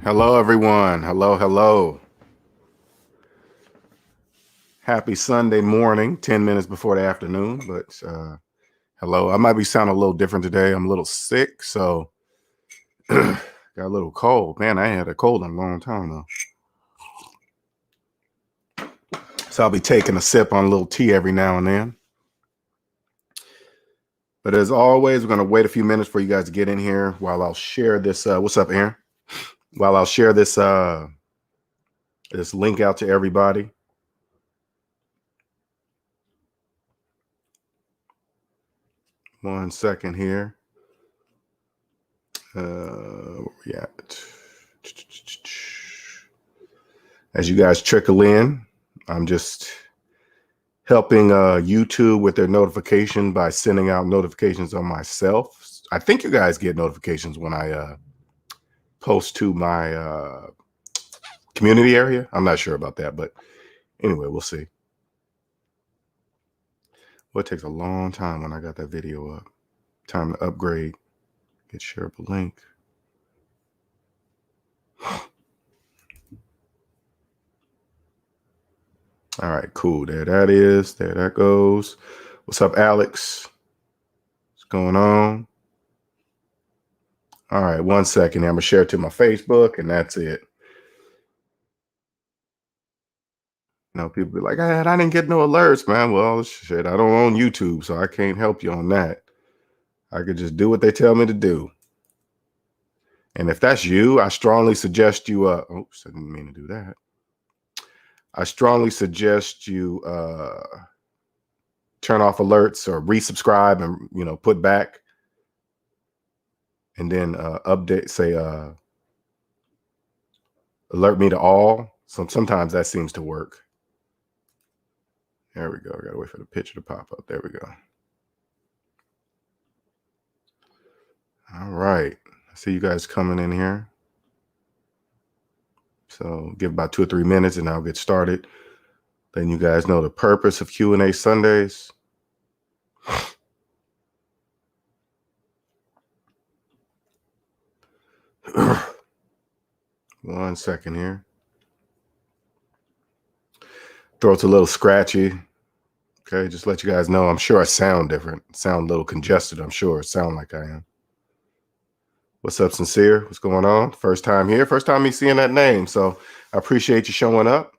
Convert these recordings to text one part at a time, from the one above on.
Hello, everyone. Hello, hello. Happy Sunday morning, 10 minutes before the afternoon. But hello, I might be sounding a little different today. I'm a little sick, so got a little cold. Man, I ain't had a cold in a long time, though. So I'll be taking a sip on a little tea every now and then. But as always, we're going to wait a few minutes for you guys to get in here while I'll share this. What's up, Aaron? While I'll share this this link out to everybody. One second here. Where we at? As you guys trickle in, I'm just helping YouTube with their notification by sending out notifications on myself. I think you guys get notifications when I post to my community area. I'm not sure about that, but anyway, we'll see. Well, it takes a long time when I got that video up. Time to upgrade. Get shareable link. All right, cool. There that is. There that goes. What's up, Alex? What's going on? All right, 1 second. I'm going to share it to my Facebook, and that's it. You know, people be like, I didn't get no alerts, man. Well, shit, I don't own YouTube, so I can't help you on that. I could just do what they tell me to do. And if that's you, I strongly suggest you, oops, I didn't mean to do that. I strongly suggest you turn off alerts or resubscribe and, you know, put back and then update, say, alert me to all. Sometimes that seems to work. There we go. I gotta wait for the picture to pop up. There we go. All right. I see you guys coming in here. So give about 2 or 3 minutes and I'll get started. Letting you guys know the purpose of Q&A Sundays. One second here. Throat's a little scratchy. Okay, just let you guys know. I'm sure I sound different. Sound a little congested, I'm sure. Sound like I am. What's up, Sincere? What's going on? First time here. First time me seeing that name. So I appreciate you showing up.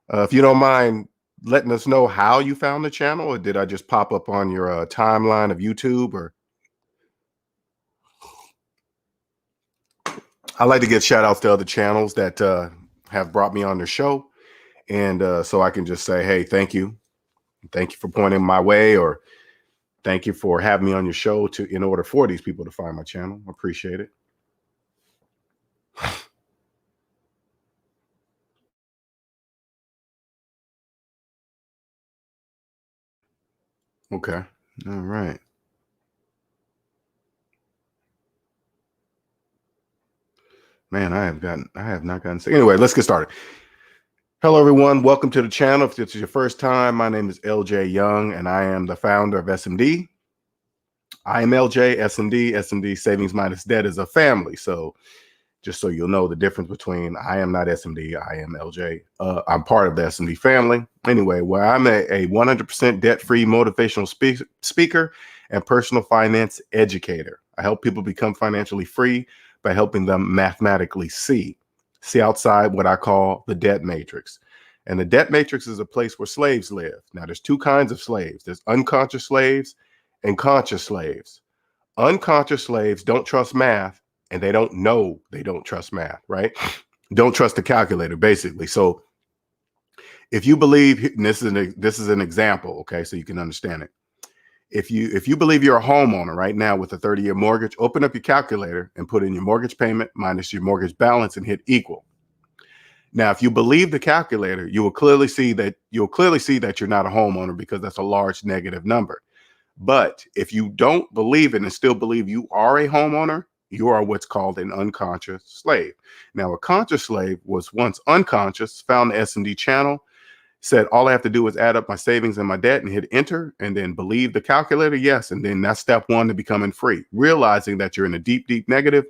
If you don't mind letting us know how you found the channel, or did I just pop up on your timeline of YouTube? Or I like to get shout outs to other channels that have brought me on their show. And so I can just say, hey, thank you. Thank you for pointing my way, or thank you for having me on your show in order for these people to find my channel. Appreciate it. Okay. All right. Man, I have not gotten sick. Anyway, let's get started. Hello, everyone. Welcome to the channel. If this is your first time, my name is LJ Young, and I am the founder of SMD. I am LJ, SMD Savings Minus Debt is a family. So just so you'll know the difference between I am not SMD, I am LJ. I'm part of the SMD family. Anyway, well, I'm a 100% debt-free motivational speaker and personal finance educator. I help people become financially free by helping them mathematically see outside what I call the debt matrix. And the debt matrix is a place where slaves live. Now, there's two kinds of slaves. There's unconscious slaves and conscious slaves. Unconscious slaves don't trust math, and they don't know they don't trust math, right? Don't trust the calculator, basically. So if you believe, and this is an example, okay, so you can understand it. If you believe you're a homeowner right now with a 30-year mortgage, open up your calculator and put in your mortgage payment minus your mortgage balance and hit equal. Now, if you believe the calculator, you will clearly see that you're not a homeowner, because that's a large negative number. But if you don't believe it and still believe you are a homeowner, you are what's called an unconscious slave. Now, a conscious slave was once unconscious, found the S&D channel, said, all I have to do is add up my savings and my debt and hit enter, and then believe the calculator. Yes. And then that's step one to becoming free, realizing that you're in a deep, deep negative.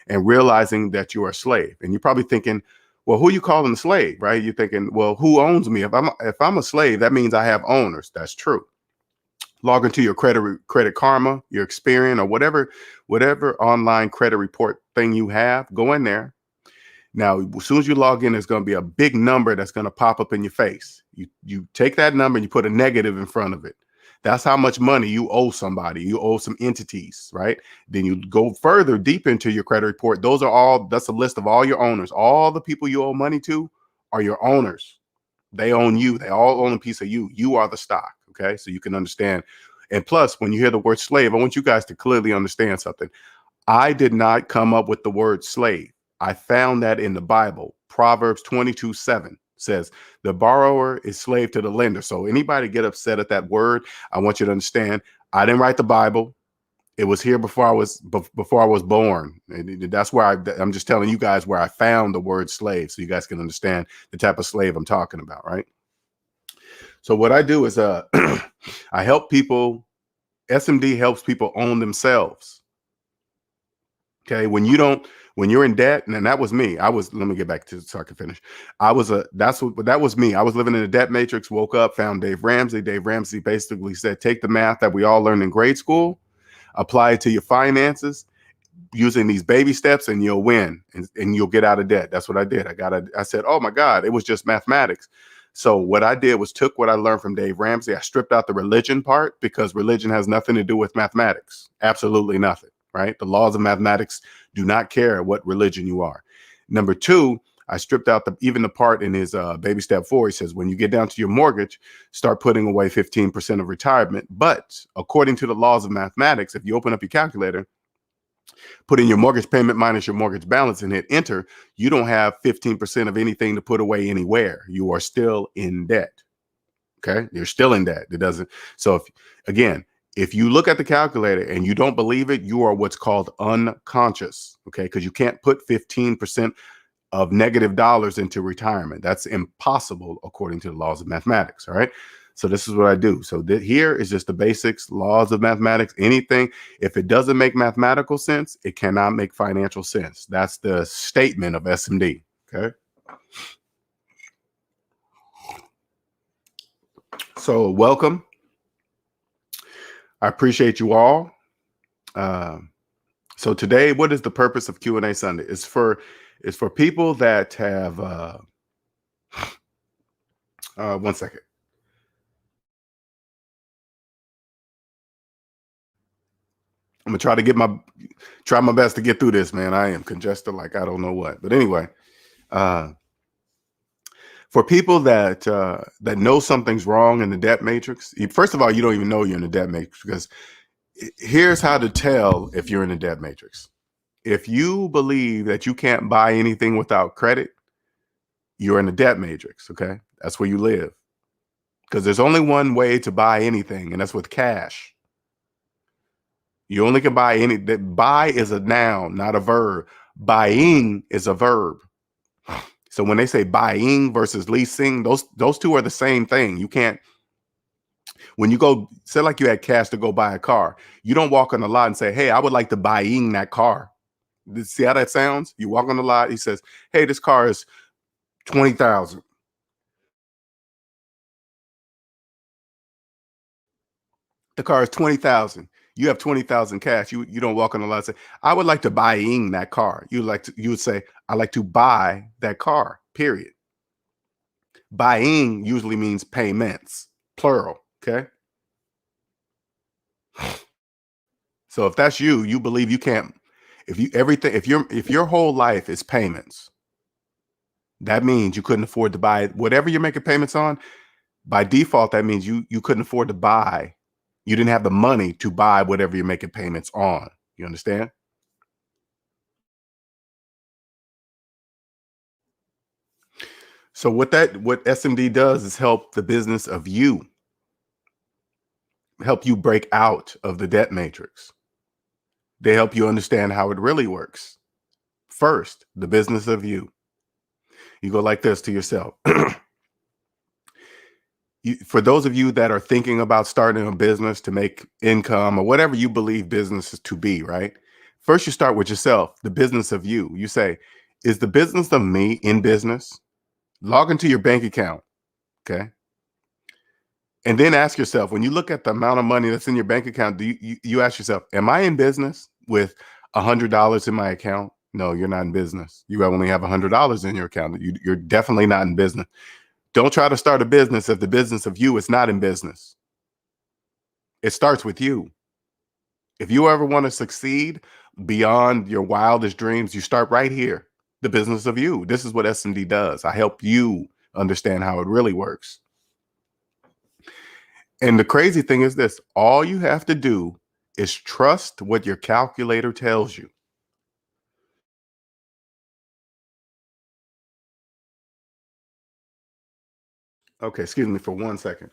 and realizing that you're a slave. And you're probably thinking, well, who you calling a slave, right? You're thinking, well, who owns me? If I'm a slave, that means I have owners. That's true. Log into your Credit Karma, your Experian, or whatever online credit report thing you have. Go in there. Now, as soon as you log in, there's going to be a big number that's going to pop up in your face. You take that number and you put a negative in front of it. That's how much money you owe somebody. You owe some entities, right? Then you go further deep into your credit report. That's a list of all your owners. All the people you owe money to are your owners. They own you. They all own a piece of you. You are the stock. Okay. So you can understand. And plus, when you hear the word slave, I want you guys to clearly understand something. I did not come up with the word slave. I found that in the Bible. Proverbs 22:7 says the borrower is slave to the lender. So anybody get upset at that word, I want you to understand, I didn't write the Bible. It was here before I was born. And that's where I'm just telling you guys where I found the word slave, so you guys can understand the type of slave I'm talking about, right? So what I do is I help people. SMD helps people own themselves. Okay, when you're in debt, and that was me. Let me get back to so I can finish. That was me. I was living in a debt matrix, woke up, found Dave Ramsey. Dave Ramsey basically said, take the math that we all learned in grade school, apply it to your finances using these baby steps, and you'll win and you'll get out of debt. That's what I did. I said, oh my God, it was just mathematics. So what I did was took what I learned from Dave Ramsey. I stripped out the religion part, because religion has nothing to do with mathematics. Absolutely nothing, right? The laws of mathematics do not care what religion you are. Number two, I stripped out even the part in his baby step 4. He says, when you get down to your mortgage, start putting away 15% of retirement. But according to the laws of mathematics, if you open up your calculator, put in your mortgage payment minus your mortgage balance and hit enter, you don't have 15% of anything to put away anywhere. You are still in debt. Okay. You're still in debt. It doesn't. So if you look at the calculator and you don't believe it, you are what's called unconscious. Okay. Because you can't put 15% of negative dollars into retirement. That's impossible according to the laws of mathematics. All right. So this is what I do. So here is just the basics, laws of mathematics. Anything, if it doesn't make mathematical sense, it cannot make financial sense. That's the statement of SMD. Okay. So welcome. I appreciate you all. So today, what is the purpose of Q&A Sunday? It's for people that have, one second. I'm gonna try my best to get through this, man. I am congested like I don't know what. But anyway, for people that know something's wrong in the debt matrix, first of all, you don't even know you're in the debt matrix, because here's how to tell if you're in the debt matrix. If you believe that you can't buy anything without credit, you're in the debt matrix. Okay, that's where you live, because there's only one way to buy anything, and that's with cash. You only can buy buy is a noun, not a verb. Buying is a verb. So when they say buying versus leasing, those two are the same thing. You can't, when you go, say like you had cash to go buy a car, you don't walk on the lot and say, hey, I would like to buying that car. See how that sounds? You walk on the lot, he says, hey, this car is 20,000. The car is 20,000. You have 20,000 cash. You don't walk on the lot and say, I would like to buying that car. You would say, I like to buy that car, period. Buying usually means payments, plural. Okay. So if that's you believe you can't, if your whole life is payments, that means you couldn't afford to buy whatever you're making payments on. By default, that means you couldn't afford to buy. You didn't have the money to buy whatever you're making payments on. You understand? So what SMD does is help the business of help you break out of the debt matrix. They help you understand how it really works. First, the business of you. You go like this to yourself. For those of you that are thinking about starting a business to make income or whatever you believe business is to be, right? First, you start with yourself, the business of you. You say, is the business of me in business? Log into your bank account. Okay. And then ask yourself, when you look at the amount of money that's in your bank account, do you ask yourself, am I in business with $100 in my account? No, you're not in business. You only have $100 in your account. You're definitely not in business. Don't try to start a business if the business of you is not in business. It starts with you. If you ever want to succeed beyond your wildest dreams, you start right here. The business of you. This is what SMD does. I help you understand how it really works. And the crazy thing is this, all you have to do is trust what your calculator tells you. Okay, excuse me for 1 second.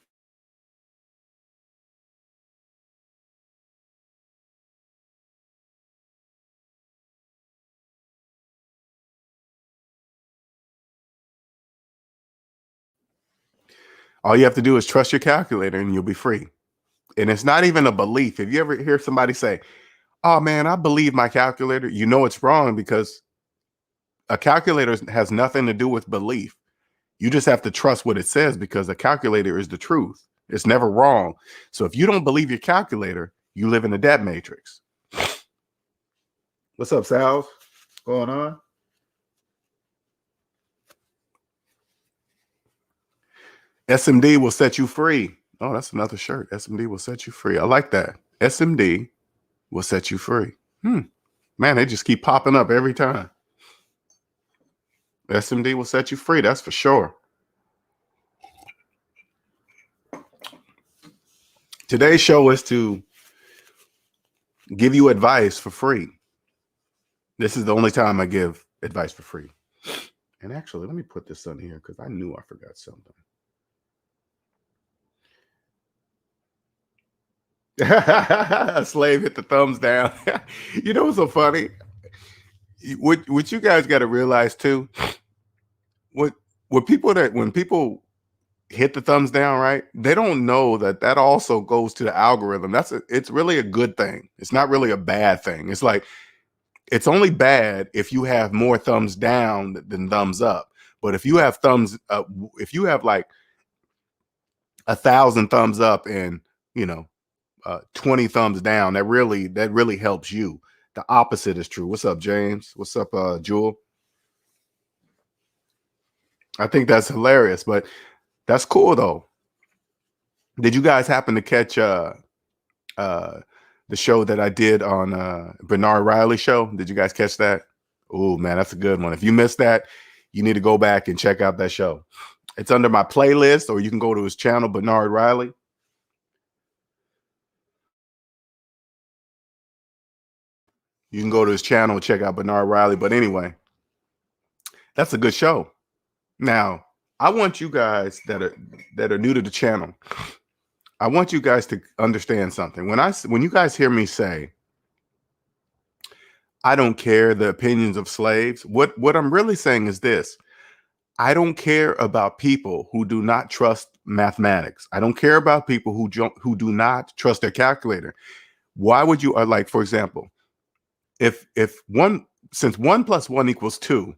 All you have to do is trust your calculator and you'll be free. And it's not even a belief. If you ever hear somebody say, oh man, I believe my calculator, you know it's wrong, because a calculator has nothing to do with belief. You just have to trust what it says, because a calculator is the truth. It's never wrong. So if you don't believe your calculator, you live in a debt matrix. What's up, Sal? What's going on? SMD will set you free. Oh, that's another shirt. SMD will set you free. I like that. SMD will set you free. Man, they just keep popping up every time. SMD will set you free. That's for sure. Today's show is to give you advice for free. This is the only time I give advice for free. And actually, let me put this on here because I knew I forgot something. A slave hit the thumbs down. You know what's so funny? What you guys got to realize too, what when people hit the thumbs down, right? They don't know that also goes to the algorithm. It's really a good thing. It's not really a bad thing. It's like, it's only bad if you have more thumbs down than thumbs up. But if you have thumbs up, if you have like 1,000 thumbs up and, you know, 20 thumbs down, that really helps you. The opposite is true. What's up, James? What's up, Jewel? I think that's hilarious, but that's cool though. Did you guys happen to catch uh the show that I did on Bernard Riley show? Did you guys catch that? Oh man, that's a good one. If you missed that, you need to go back and check out that show. It's under my playlist, or you can go to his channel, Bernard Riley. You can go to his channel and check out Bernard Riley. But anyway, that's a good show. Now, I want you guys that are new to the channel, I want you guys to understand something. When you guys hear me say, I don't care the opinions of slaves, what I'm really saying is this. I don't care about people who do not trust mathematics. I don't care about people who do not trust their calculator. Why would you, like, for example, if since 1 + 1 = 2,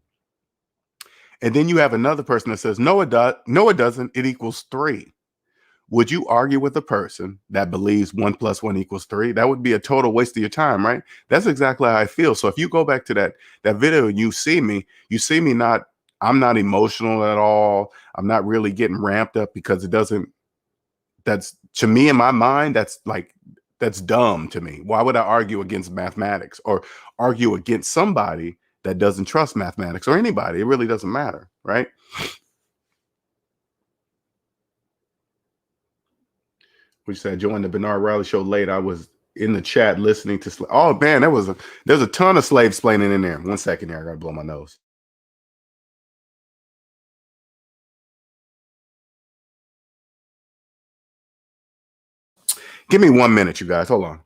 and then you have another person that says, no, it doesn't, it equals 3. Would you argue with a person that believes 1 + 1 = 3? That would be a total waste of your time, right? That's exactly how I feel. So if you go back to that video and you see me not, I'm not emotional at all. I'm not really getting ramped up, because that's, to me, in my mind, that's dumb to me. Why would I argue against mathematics or argue against somebody that doesn't trust mathematics, or anybody? It really doesn't matter, right? We said, joined the Bernard Riley show late. I was in the chat listening to. Oh man, there's a ton of slave explaining in there. 1 second here, I gotta blow my nose. Give me 1 minute, you guys. Hold on.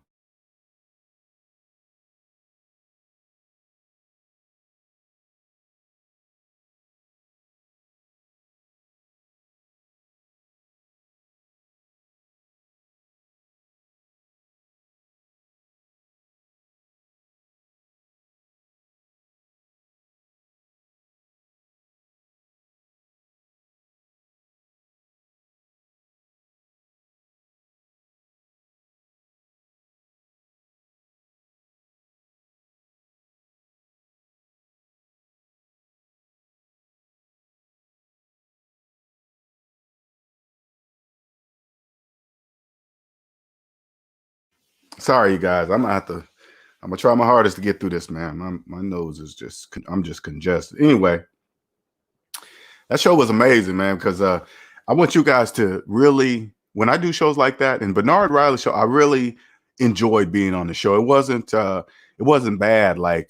Sorry, you guys. I'm gonna try my hardest to get through this, man. My nose is I'm just congested. Anyway, that show was amazing, man, because I want you guys to really, when I do shows like that, and Bernard Riley show, I really enjoyed being on the show. It wasn't bad like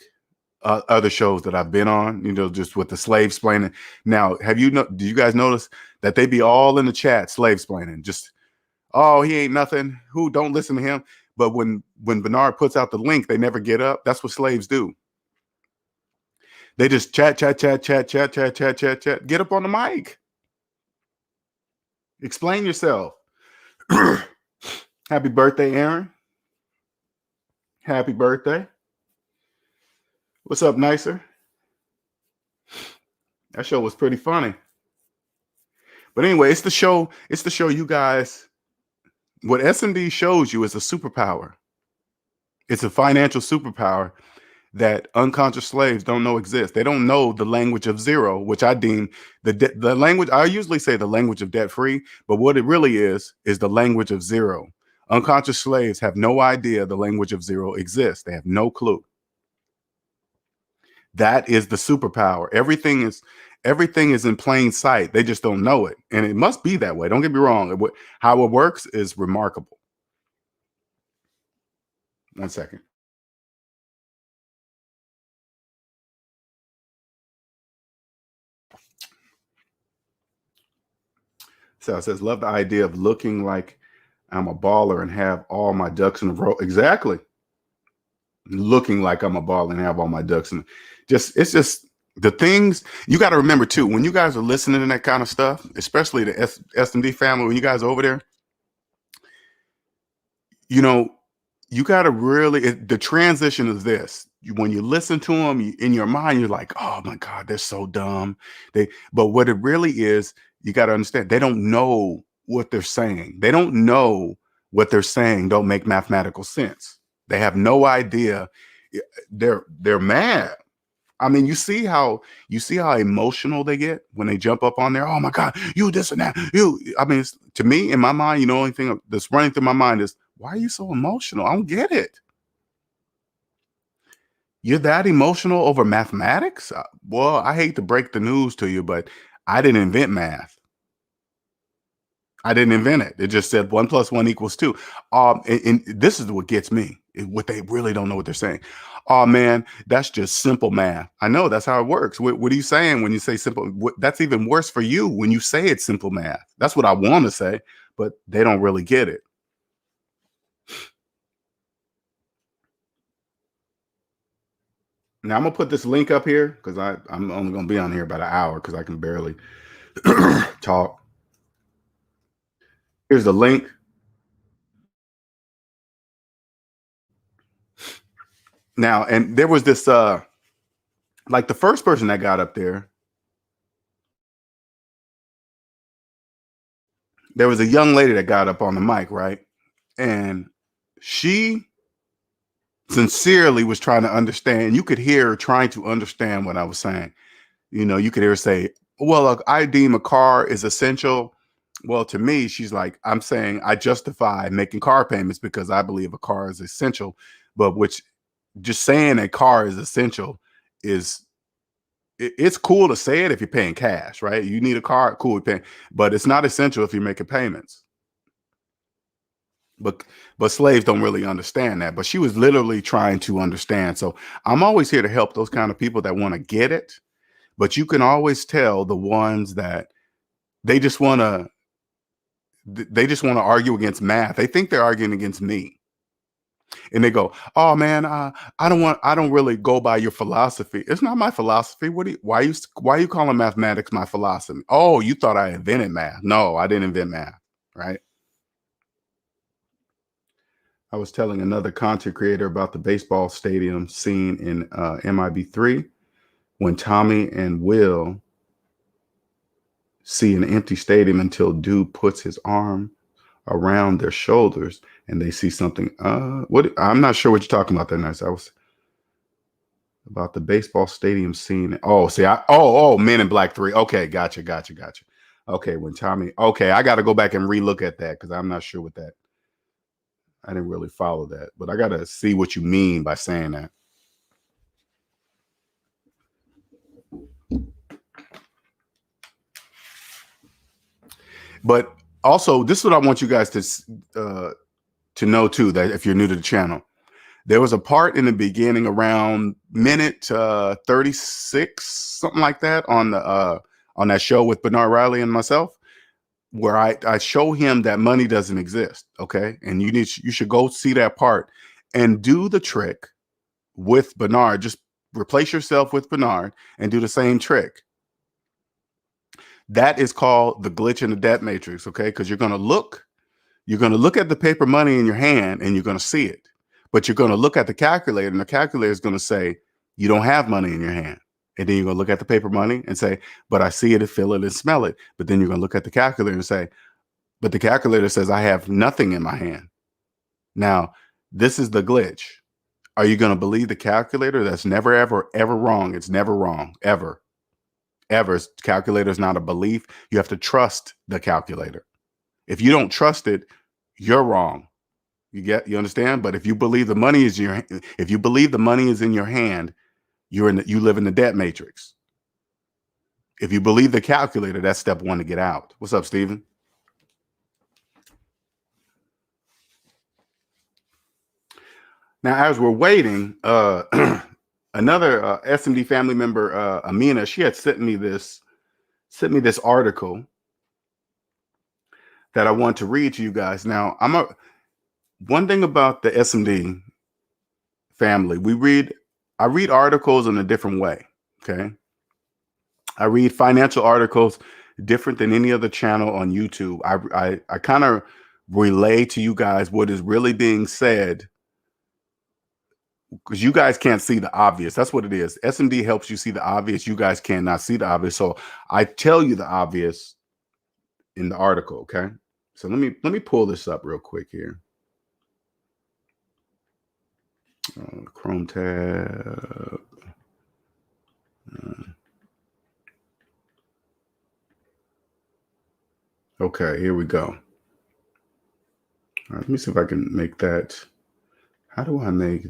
other shows that I've been on, just with the slave splaining. Now, do you guys notice that they be all in the chat slave splaining? Just, oh, he ain't nothing. Who don't listen to him? But when Bernard puts out the link, they never get up. That's what slaves do. They just chat. Get up on the mic. Explain yourself. Happy birthday, Aaron. Happy birthday. What's up, Nicer? That show was pretty funny. But anyway, it's the show you guys. What SMD shows you is a superpower. It's a financial superpower that unconscious slaves don't know exists. They don't know the language of zero, which I deem the language. I usually say the language of debt free, but what it really is the language of zero. Unconscious slaves have no idea the language of zero exists. They have no clue. That is the superpower. Everything is in plain sight. They just don't know it. And it must be that way. Don't get me wrong. How it works is remarkable. 1 second. So it says, love the idea of looking like I'm a baller and have all my ducks in a row. Exactly. Looking like I'm a baller and have all my ducks in. It's just the things you got to remember too. When you guys are listening to that kind of stuff, especially the SMD family, when you guys are over there, you got to really, the transition is this. When you listen to them in your mind, you're like, oh my God, they're so dumb. But what it really is, you got to understand, they don't know what they're saying. They don't know what they're saying don't make mathematical sense. They have no idea. They're mad. I mean, you see how emotional they get when they jump up on there. Oh my God, you this and that. I mean, to me, in my mind, the only thing that's running through my mind is, why are you so emotional? I don't get it. You're that emotional over mathematics? Well, I hate to break the news to you, but I didn't invent math. I didn't invent it. It just said 1 + 1 = 2. And this is what gets me, what they really don't know what they're saying. Oh man, that's just simple math. I know that's how it works. What are you saying when you say simple? That's even worse for you when you say it's simple math. That's what I want to say, but they don't really get it. Now I'm gonna put this link up here because I'm only gonna be on here about an hour because I can barely talk. Here's the link. Now, and there was this like the first person that got up there, there was a young lady that got up on the mic, right? And she sincerely was trying to understand. You could hear her trying to understand what I was saying. You could hear her say, well, look, I deem a car is essential. Well, to me, she's like, I'm saying I justify making car payments because I believe a car is essential. But just saying a car is essential it's cool to say it if you're paying cash, right? You need a car, cool, you're paying, but it's not essential if you're making payments. But slaves don't really understand that. But she was literally trying to understand. So I'm always here to help those kind of people that want to get it. But you can always tell the ones that they just want to argue against math. They think they're arguing against me. And they go, oh man, I don't really go by your philosophy. It's not my philosophy. Why are you calling mathematics my philosophy? Oh, you thought I invented math. No, I didn't invent math, right? I was telling another content creator about the baseball stadium scene in MIB3 when Tommy and Will see an empty stadium until dude puts his arm around their shoulders and they see something. I'm not sure what you're talking about there, Nice. I was about the baseball stadium scene. Oh, see, Men in Black 3. Okay, gotcha. Okay, when Tommy, okay, I got to go back and relook at that because I'm not sure what that. I didn't really follow that, but I got to see what you mean by saying that. But also, this is what I want you guys to know too, that if you're new to the channel, there was a part in the beginning around minute 36, something like that, on that show with Bernard Riley and myself, where I show him that money doesn't exist. Okay. And you should go see that part and do the trick with Bernard. Just replace yourself with Bernard and do the same trick. That is called the glitch in the debt matrix. Okay. Because you're going to look at the paper money in your hand and you're going to see it, but you're going to look at the calculator and the calculator is going to say you don't have money in your hand. And then you're going to look at the paper money and say, but I see it and feel it and smell it. But then you're going to look at the calculator and say, but the calculator says I have nothing in my hand. Now, this is the glitch. Are you going to believe the calculator? That's never, ever, ever wrong. It's never wrong, ever. Ever. Calculator is not a belief. You have to trust the calculator. If you don't trust it, you're wrong. You understand? But if you believe the money is in your hand, you live in the debt matrix. If you believe the calculator, that's step one to get out. What's up, Steven? Now, as we're waiting, another SMD family member, Amina, she had sent me this article that I want to read to you guys. Now, one thing about the SMD family, I read articles in a different way. Okay. I read financial articles different than any other channel on YouTube. I kind of relay to you guys what is really being said, because you guys can't see the obvious. That's what it is. SMD helps you see the obvious. You guys cannot see the obvious. So I tell you the obvious in the article. Okay. So let me pull this up real quick here. Chrome tab. Okay, here we go. All right, let me see if I can make that. How do I make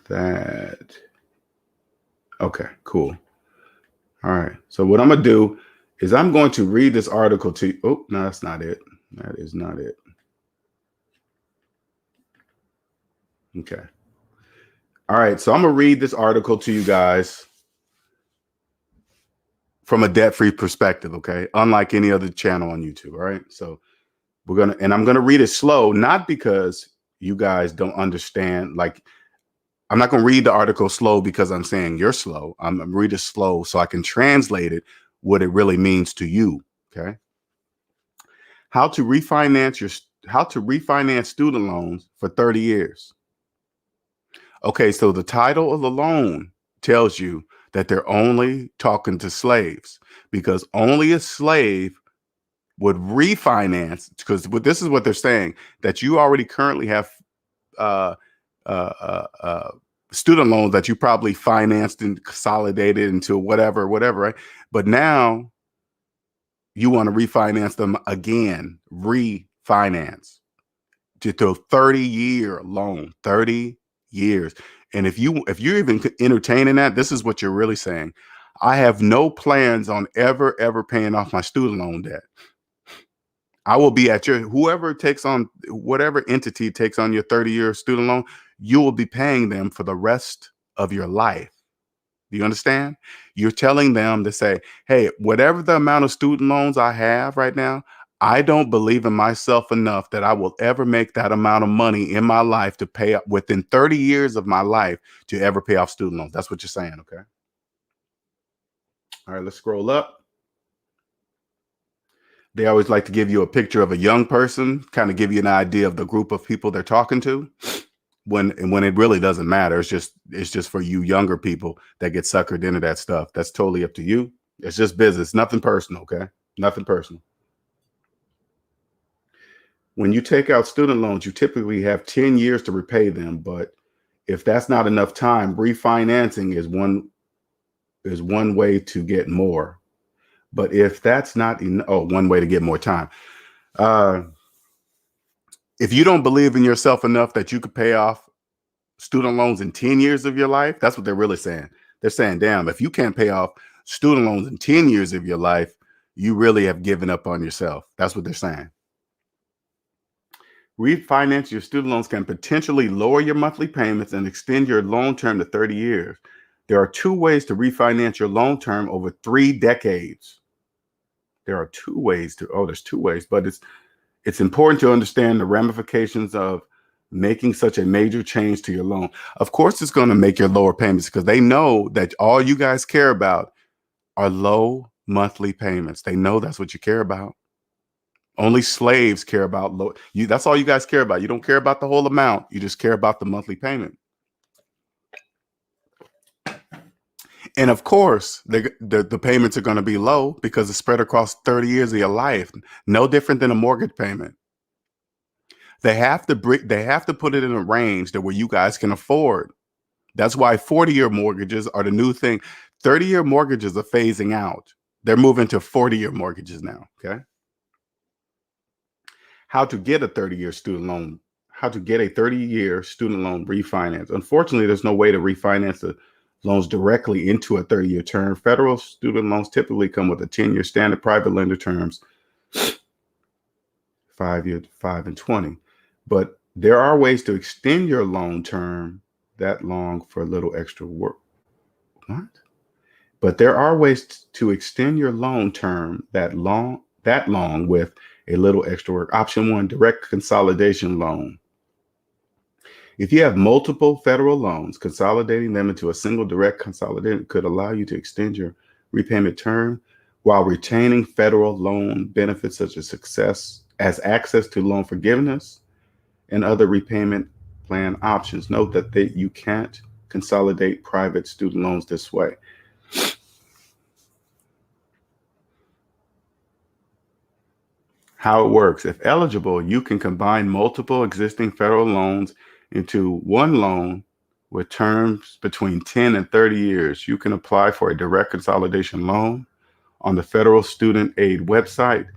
that? Okay, cool. All right. So what I'm going to do is I'm going to read this article to you. Oh, no, that's not it. That is not it. Okay. All right. So I'm going to read this article to you guys from a debt-free perspective. Okay. Unlike any other channel on YouTube. All right. So I'm going to read it slow, not because you guys don't understand. Like, I'm not going to read the article slow because I'm saying you're slow. I'm going to read it slow so I can translate it, what it really means to you. Okay. How to refinance student loans for 30 years. Okay. So the title of the loan tells you that they're only talking to slaves, because only a slave would refinance, because this is what they're saying, that you already currently have student loans that you probably financed and consolidated into whatever, right? But now you want to refinance them again, refinance to a 30-year loan, 30 years. And if you're even entertaining that, this is what you're really saying. I have no plans on ever paying off my student loan debt. I will be at whatever entity takes on your 30-year student loan, you will be paying them for the rest of your life. Do you understand? You're telling them to say, hey, whatever the amount of student loans I have right now, I don't believe in myself enough that I will ever make that amount of money in my life to pay up within 30 years of my life to ever pay off student loans. That's what you're saying. Okay. All right, let's scroll up. They always like to give you a picture of a young person, kind of give you an idea of the group of people they're talking to, when it really doesn't matter. It's just for you younger people that get suckered into that stuff. That's totally up to you. It's just business, nothing personal. Okay. Nothing personal. When you take out student loans, you typically have 10 years to repay them. But if that's not enough time, refinancing is one way to get more. But if that's not one way to get more time. If you don't believe in yourself enough that you could pay off student loans in 10 years of your life, that's what they're really saying. They're saying, damn, if you can't pay off student loans in 10 years of your life, you really have given up on yourself. That's what they're saying. Refinance your student loans can potentially lower your monthly payments and extend your loan term to 30 years. There are two ways to refinance your loan term over 3 decades. There's two ways, but it's important to understand the ramifications of making such a major change to your loan. Of course, it's going to make your lower payments because they know that all you guys care about are low monthly payments. They know that's what you care about. Only slaves care about low. That's all you guys care about. You don't care about the whole amount. You just care about the monthly payment. And of course, the payments are going to be low because it's spread across 30 years of your life. No different than a mortgage payment. They have to put it in a range that where you guys can afford. That's why 40-year mortgages are the new thing. 30-year mortgages are phasing out. They're moving to 40-year mortgages now. Okay. How to get a 30-year student loan? How to get a 30-year student loan refinance? Unfortunately, there's no way to refinance the loans directly into a 30-year term. Federal student loans typically come with a 10-year standard. Private lender terms, 5-year, 5 and 20. But there are ways to extend your loan term that long for a little extra work. What? But there are ways to extend your loan term that long with a little extra work. Option 1, direct consolidation loan. If you have multiple federal loans, consolidating them into a single direct consolidation could allow you to extend your repayment term while retaining federal loan benefits such as access to loan forgiveness and other repayment plan options. Note that you can't consolidate private student loans this way. How it works. If eligible, you can combine multiple existing federal loans into one loan with terms between 10 and 30 years. You can apply for a direct consolidation loan on the federal student aid website.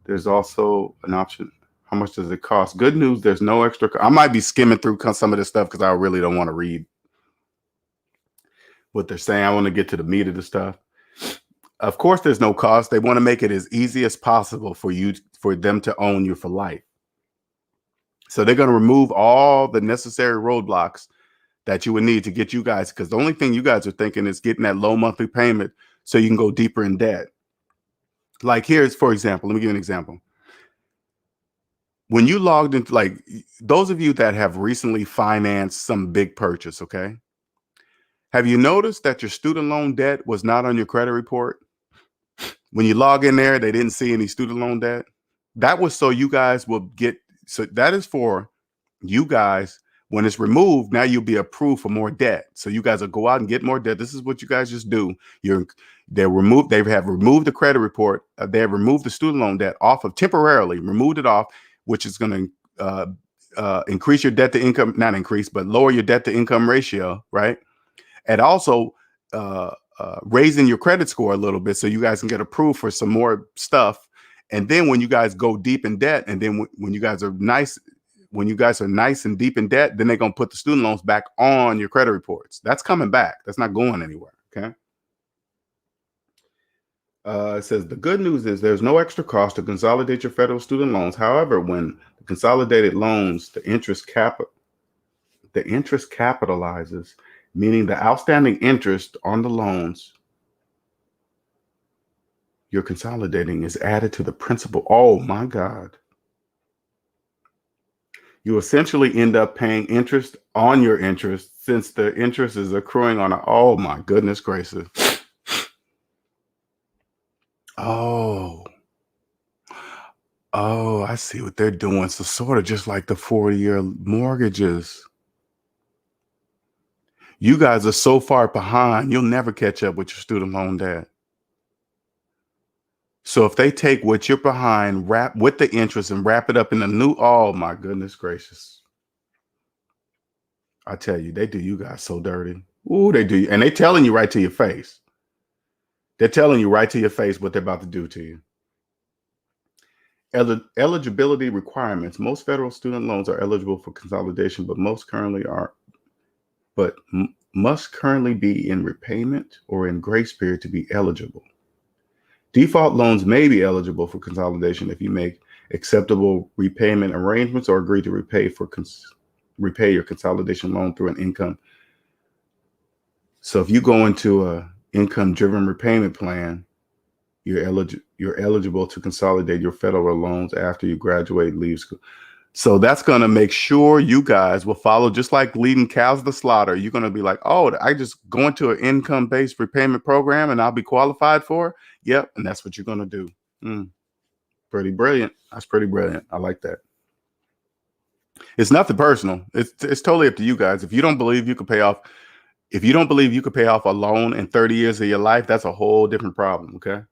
There's also an option. How much does it cost? Good news, there's no extra. I might be skimming through some of this stuff because I really don't want to read what they're saying. I want to get to the meat of the stuff. Of course, there's no cost. They want to make it as easy as possible for them to own you for life. So they're going to remove all the necessary roadblocks that you would need to get you guys, because the only thing you guys are thinking is getting that low monthly payment so you can go deeper in debt. Like here's, for example, let me give you an example. When you logged into, like those of you that have recently financed some big purchase, okay? Have you noticed that your student loan debt was not on your credit report? When you log in there, they didn't see any student loan debt. That was so you guys will get, so that is for you guys. When it's removed, now you'll be approved for more debt. So you guys will go out and get more debt. This is what you guys just do. They have removed the credit report. They have removed the student loan debt off of, temporarily removed it off, which is going to increase your debt to income, not increase, but lower your debt to income ratio, right? And also raising your credit score a little bit so you guys can get approved for some more stuff. And then when you guys go deep in debt, and then when you guys are nice and deep in debt, then they're going to put the student loans back on your credit reports. That's coming back. That's not going anywhere. Okay. It says the good news is there's no extra cost to consolidate your federal student loans. However, when the consolidated loans, the interest capitalizes, meaning the outstanding interest on the loans you're consolidating is added to the principal. Oh my God. You essentially end up paying interest on your interest since the interest is accruing on oh my goodness gracious. Oh, I see what they're doing. So sort of just like the 40-year mortgages. You guys are so far behind, you'll never catch up with your student loan debt. So if they take what you're behind, wrap with the interest and wrap it up in a new, oh my goodness gracious. I tell you, they do you guys so dirty. Ooh, they do. And they telling you right to your face. They're telling you right to your face what they're about to do to you. Eligibility requirements. Most federal student loans are eligible for consolidation, but must currently be in repayment or in grace period to be eligible. Default loans may be eligible for consolidation if you make acceptable repayment arrangements or agree to repay your consolidation loan through an income. So if you go into a income-driven repayment plan, you're eligible to consolidate your federal loans after you graduate and leave school. So that's going to make sure you guys will follow, just like leading cows to the slaughter. You're going to be like, oh, I just go into an income-based repayment program and I'll be qualified for it. Yep. And that's what you're going to do. Pretty brilliant. That's pretty brilliant. I like that. It's nothing personal. It's totally up to you guys. If you don't believe you could pay off a loan in 30 years of your life, that's a whole different problem. Okay.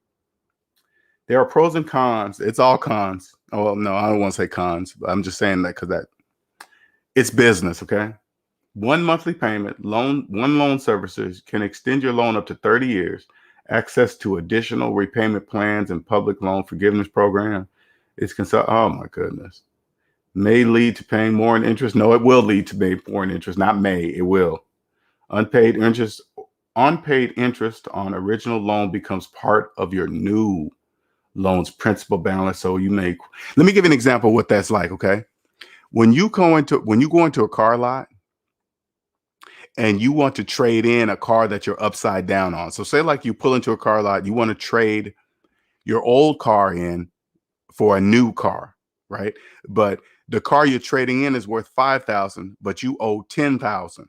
There are pros and cons. It's all cons. Oh, well, no, I don't want to say cons, but I'm just saying that because it's business. Okay. One monthly payment, one loan servicer can extend your loan up to 30 years. Access to additional repayment plans and public loan forgiveness program is oh my goodness. May lead to paying more in interest. No, it will lead to paying more in interest. Not may, it will. Unpaid interest on original loan becomes part of your new loan's principal balance. So let me give you an example of what that's like. Okay. When you go into a car lot and you want to trade in a car that you're upside down on. So say like you pull into a car lot, you want to trade your old car in for a new car, right? But the car you're trading in is worth $5,000, but you owe $10,000.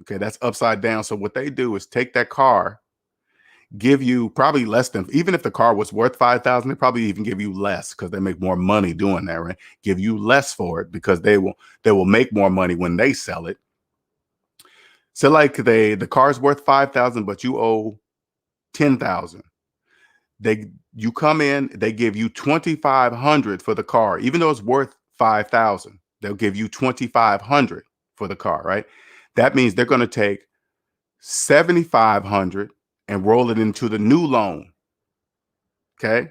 Okay. That's upside down. So what they do is take that car, give you probably less than, even if the car was worth $5,000, they probably even give you less because they make more money doing that, right? Give you less for it because they will make more money when they sell it. So like the car's worth $5,000, but you owe $10,000. You come in, they give you $2,500 for the car, even though it's worth $5,000. They'll give you $2,500 for the car, right? That means they're going to take $7,500 and roll it into the new loan. Okay.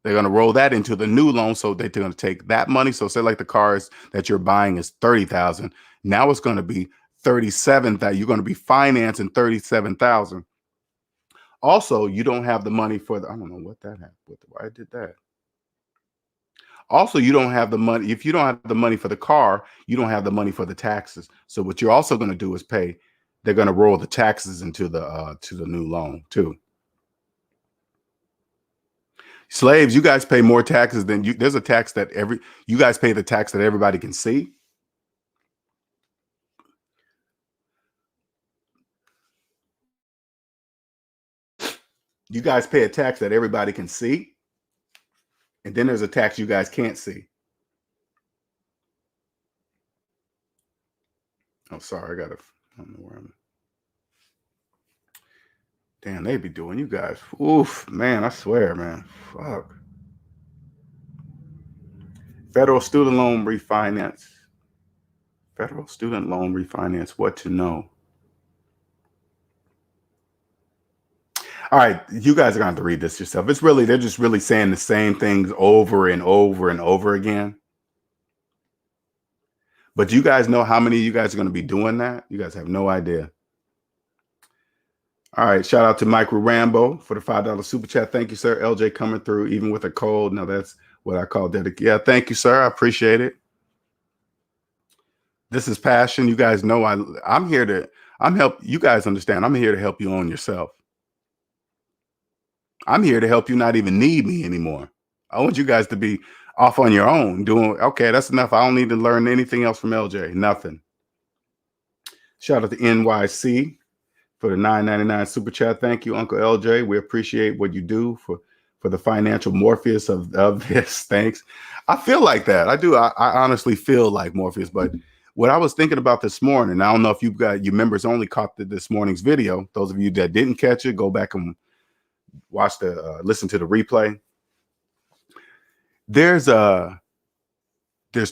They're going to roll that into the new loan. So they're going to take that money. So say like the cars that you're buying is $30,000. Now it's going to be $37,000. You're going to be financing $37,000. Also, you don't have the money for I don't know what that happened. Why I did that. Also, you don't have the money. If you don't have the money for the car, you don't have the money for the taxes. So what you're also going to do is they're going to roll the taxes into the new loan too. Slaves, you guys pay more taxes than you. There's a tax that you guys pay the tax that everybody can see. You guys pay a tax that everybody can see. And then there's a tax you guys can't see. Oh, sorry. I don't know where I'm. Damn, they be doing you guys. Oof, man, I swear, man. Fuck. Federal student loan refinance. Federal student loan refinance. What to know? All right, you guys are going to have to read this yourself. They're just really saying the same things over and over and over again. But do you guys know how many of you guys are going to be doing that? You guys have no idea. All right, shout out to Micro Rambo for the $5 super chat. Thank you, sir. LJ coming through even with a cold. Now that's what I call dedication. Yeah, thank you, sir. I appreciate it. This is passion. You guys know I'm here to you guys understand. I'm here to help you own yourself. I'm here to help you not even need me anymore. I want you guys to be off on your own doing, okay, that's enough. I don't need to learn anything else from LJ. Nothing. Shout out to NYC for the $9.99 super chat. Thank you, Uncle LJ. We appreciate what you do for the financial Morpheus of this. Thanks. I feel like that. I do. I honestly feel like Morpheus. But what I was thinking about this morning, I don't know if you've got your members only caught this morning's video. Those of you that didn't catch it, go back and watch listen to the replay. There's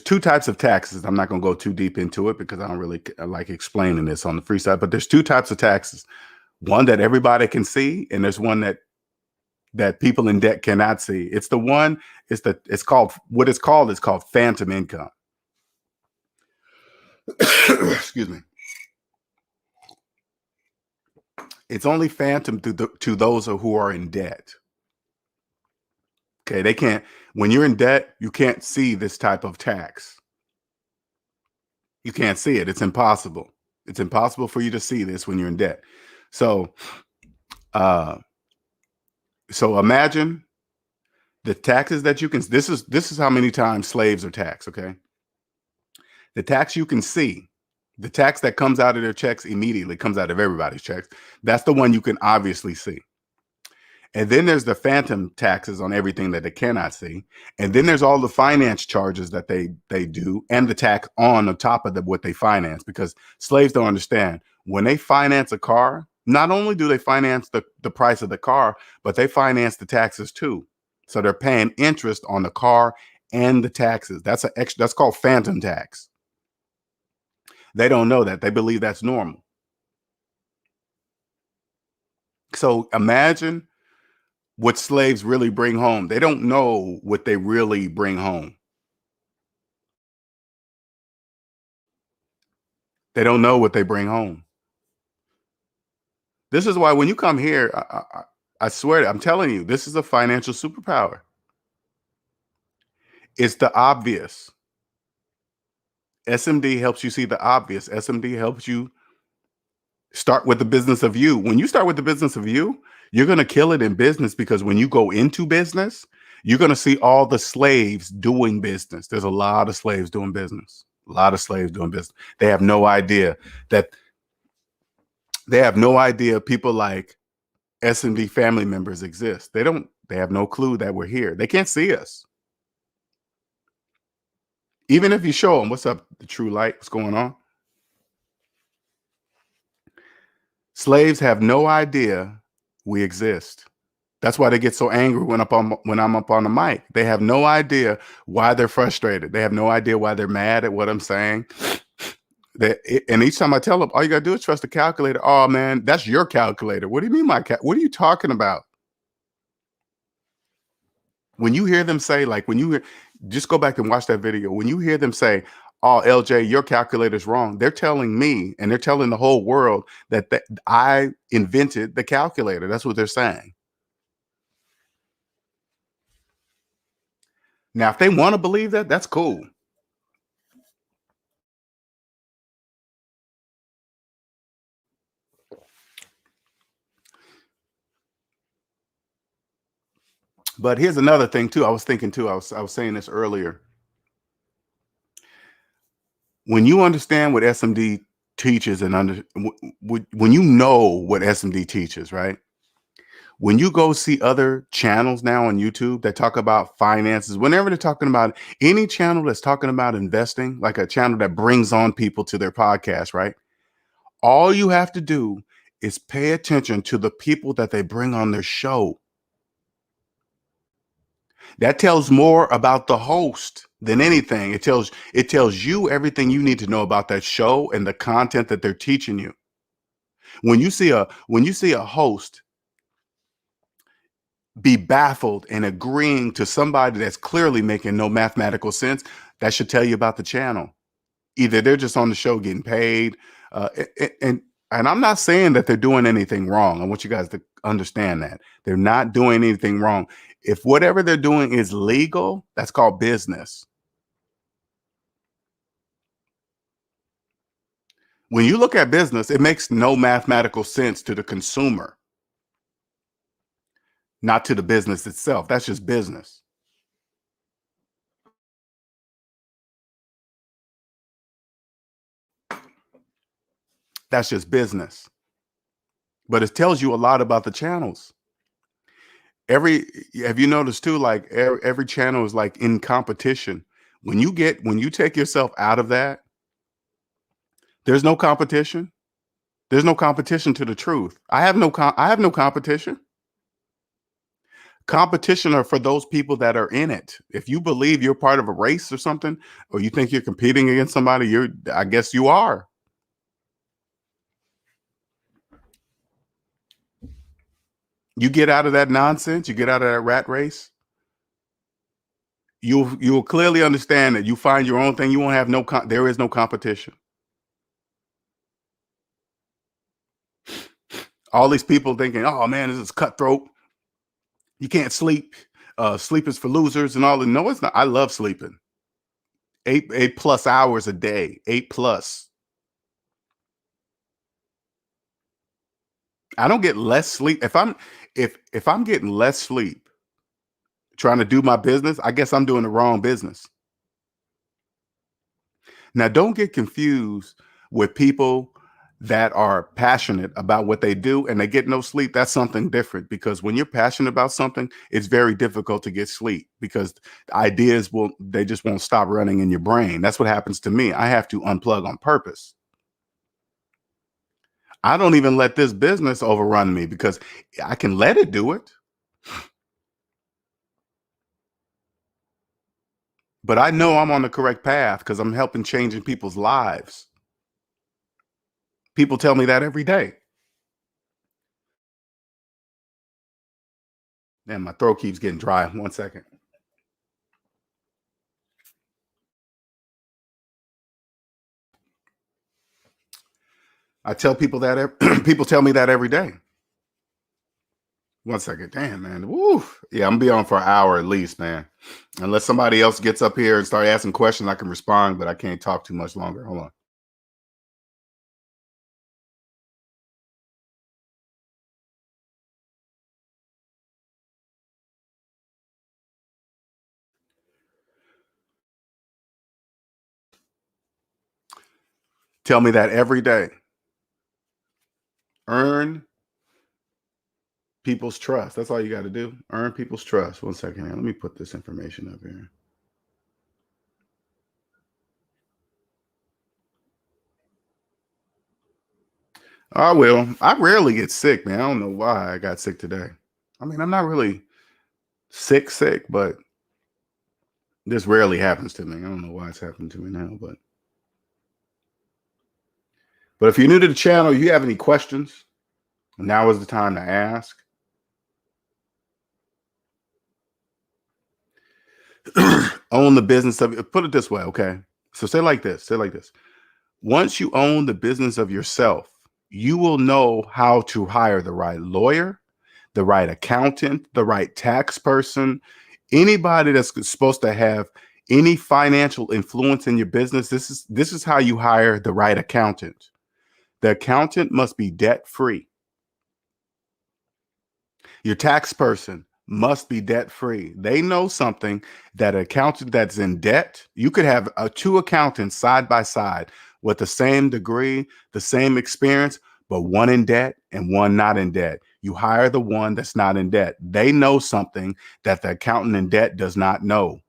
two types of taxes. I'm not going to go too deep into it because I don't really like explaining this on the free side, but there's two types of taxes. One that everybody can see, and there's one that that people in debt cannot see. It's the one, it's called phantom income. Excuse me. It's only phantom to those who are in debt. Okay, they can't, when you're in debt, you can't see this type of tax. You can't see it. It's impossible. It's impossible for you to see this when you're in debt. So, so imagine the taxes that you can, this is how many times slaves are taxed, okay? The tax you can see, the tax that comes out of their checks immediately, comes out of everybody's checks. That's the one you can obviously see. And then there's the phantom taxes on everything that they cannot see. And then there's all the finance charges that they do, and the tax on top of what they finance, because slaves don't understand. When they finance a car, not only do they finance the price of the car, but they finance the taxes too. So they're paying interest on the car and the taxes. That's called phantom tax. They don't know that. They believe that's normal. So imagine what slaves really bring home. They don't know what they really bring home. They don't know what they bring home. This is why when you come here, I swear, I'm telling you, this is a financial superpower. It's the obvious. SMD helps you see the obvious. SMD helps you start with the business of you. When you start with the business of you, you're going to kill it in business, because when you go into business, you're going to see all the slaves doing business. There's a lot of slaves doing business. A lot of slaves doing business. They have no idea people like SMD family members exist. They have no clue that we're here. They can't see us. Even if you show them, what's up, the true light, what's going on? Slaves have no idea we exist. That's why they get so angry when I'm up on the mic. They have no idea why they're frustrated. They have no idea why they're mad at what I'm saying. And each time I tell them, all you gotta do is trust the calculator. Oh man, that's your calculator. What do you mean what are you talking about? When you hear them say, like, just go back and watch that video. When you hear them say, oh, LJ, your calculator's wrong, they're telling me, and they're telling the whole world that I invented the calculator. That's what they're saying. Now, if they want to believe that, that's cool. But here's another thing too. I was thinking too. I was saying this earlier. When you understand what SMD teaches, and when you know what SMD teaches, right? When you go see other channels now on YouTube that talk about finances, whenever they're talking about any channel that's talking about investing, like a channel that brings on people to their podcast, right? All you have to do is pay attention to the people that they bring on their show. That tells more about the host than anything. It tells you everything you need to know about that show and the content that they're teaching you. When you see a host be baffled and agreeing to somebody that's clearly making no mathematical sense, that should tell you about the channel. Either they're just on the show getting paid, and I'm not saying that they're doing anything wrong. I want you guys to understand that they're not doing anything wrong. If whatever they're doing is legal, that's called business. When you look at business, it makes no mathematical sense to the consumer, not to the business itself. That's just business. That's just business. But it tells you a lot about the channels. Have you noticed too, like every channel is like in competition. When you take yourself out of that, there's no competition. There's no competition to the truth. I have no competition. Competition are for those people that are in it. If you believe you're part of a race or something, or you think you're competing against somebody, I guess you are. You get out of that nonsense, you get out of that rat race, you'll clearly understand that you find your own thing. You won't have there is no competition. All these people thinking, oh man, this is cutthroat. You can't sleep. Sleep is for losers and all. No, it's not. I love sleeping. Eight plus hours a day. 8+. I don't get less sleep. If I'm getting less sleep trying to do my business, I guess I'm doing the wrong business. Now, don't get confused with people that are passionate about what they do and they get no sleep. That's something different, because when you're passionate about something, it's very difficult to get sleep because ideas they just won't stop running in your brain. That's what happens to me. I have to unplug on purpose. I don't even let this business overrun me because I can let it do it. But I know I'm on the correct path because I'm helping changing people's lives. People tell me that every day. Man, my throat keeps getting dry. 1 second. I tell people that people tell me that every day. 1 second. Damn, man. Woo. Yeah, I'm gonna be on for an hour at least, man. Unless somebody else gets up here and start asking questions, I can respond, but I can't talk too much longer. Hold on. Tell me that every day. Earn people's trust. That's all you got to do. Earn people's trust. 1 second here. Let me put this information up here. I will. I rarely get sick, man. I don't know why I got sick today. I mean, I'm not really sick, but this rarely happens to me. I don't know why it's happening to me now, but if you're new to the channel, you have any questions, now is the time to ask. Own the business of it. Put it this way, okay? So say like this. Say like this. Once you own the business of yourself, you will know how to hire the right lawyer, the right accountant, the right tax person, anybody that's supposed to have any financial influence in your business. This is how you hire the right accountant. The accountant must be debt free. Your tax person must be debt free. They know something that an accountant that's in debt, you could have two accountants side by side with the same degree, the same experience, but one in debt and one not in debt. You hire the one that's not in debt. They know something that the accountant in debt does not know.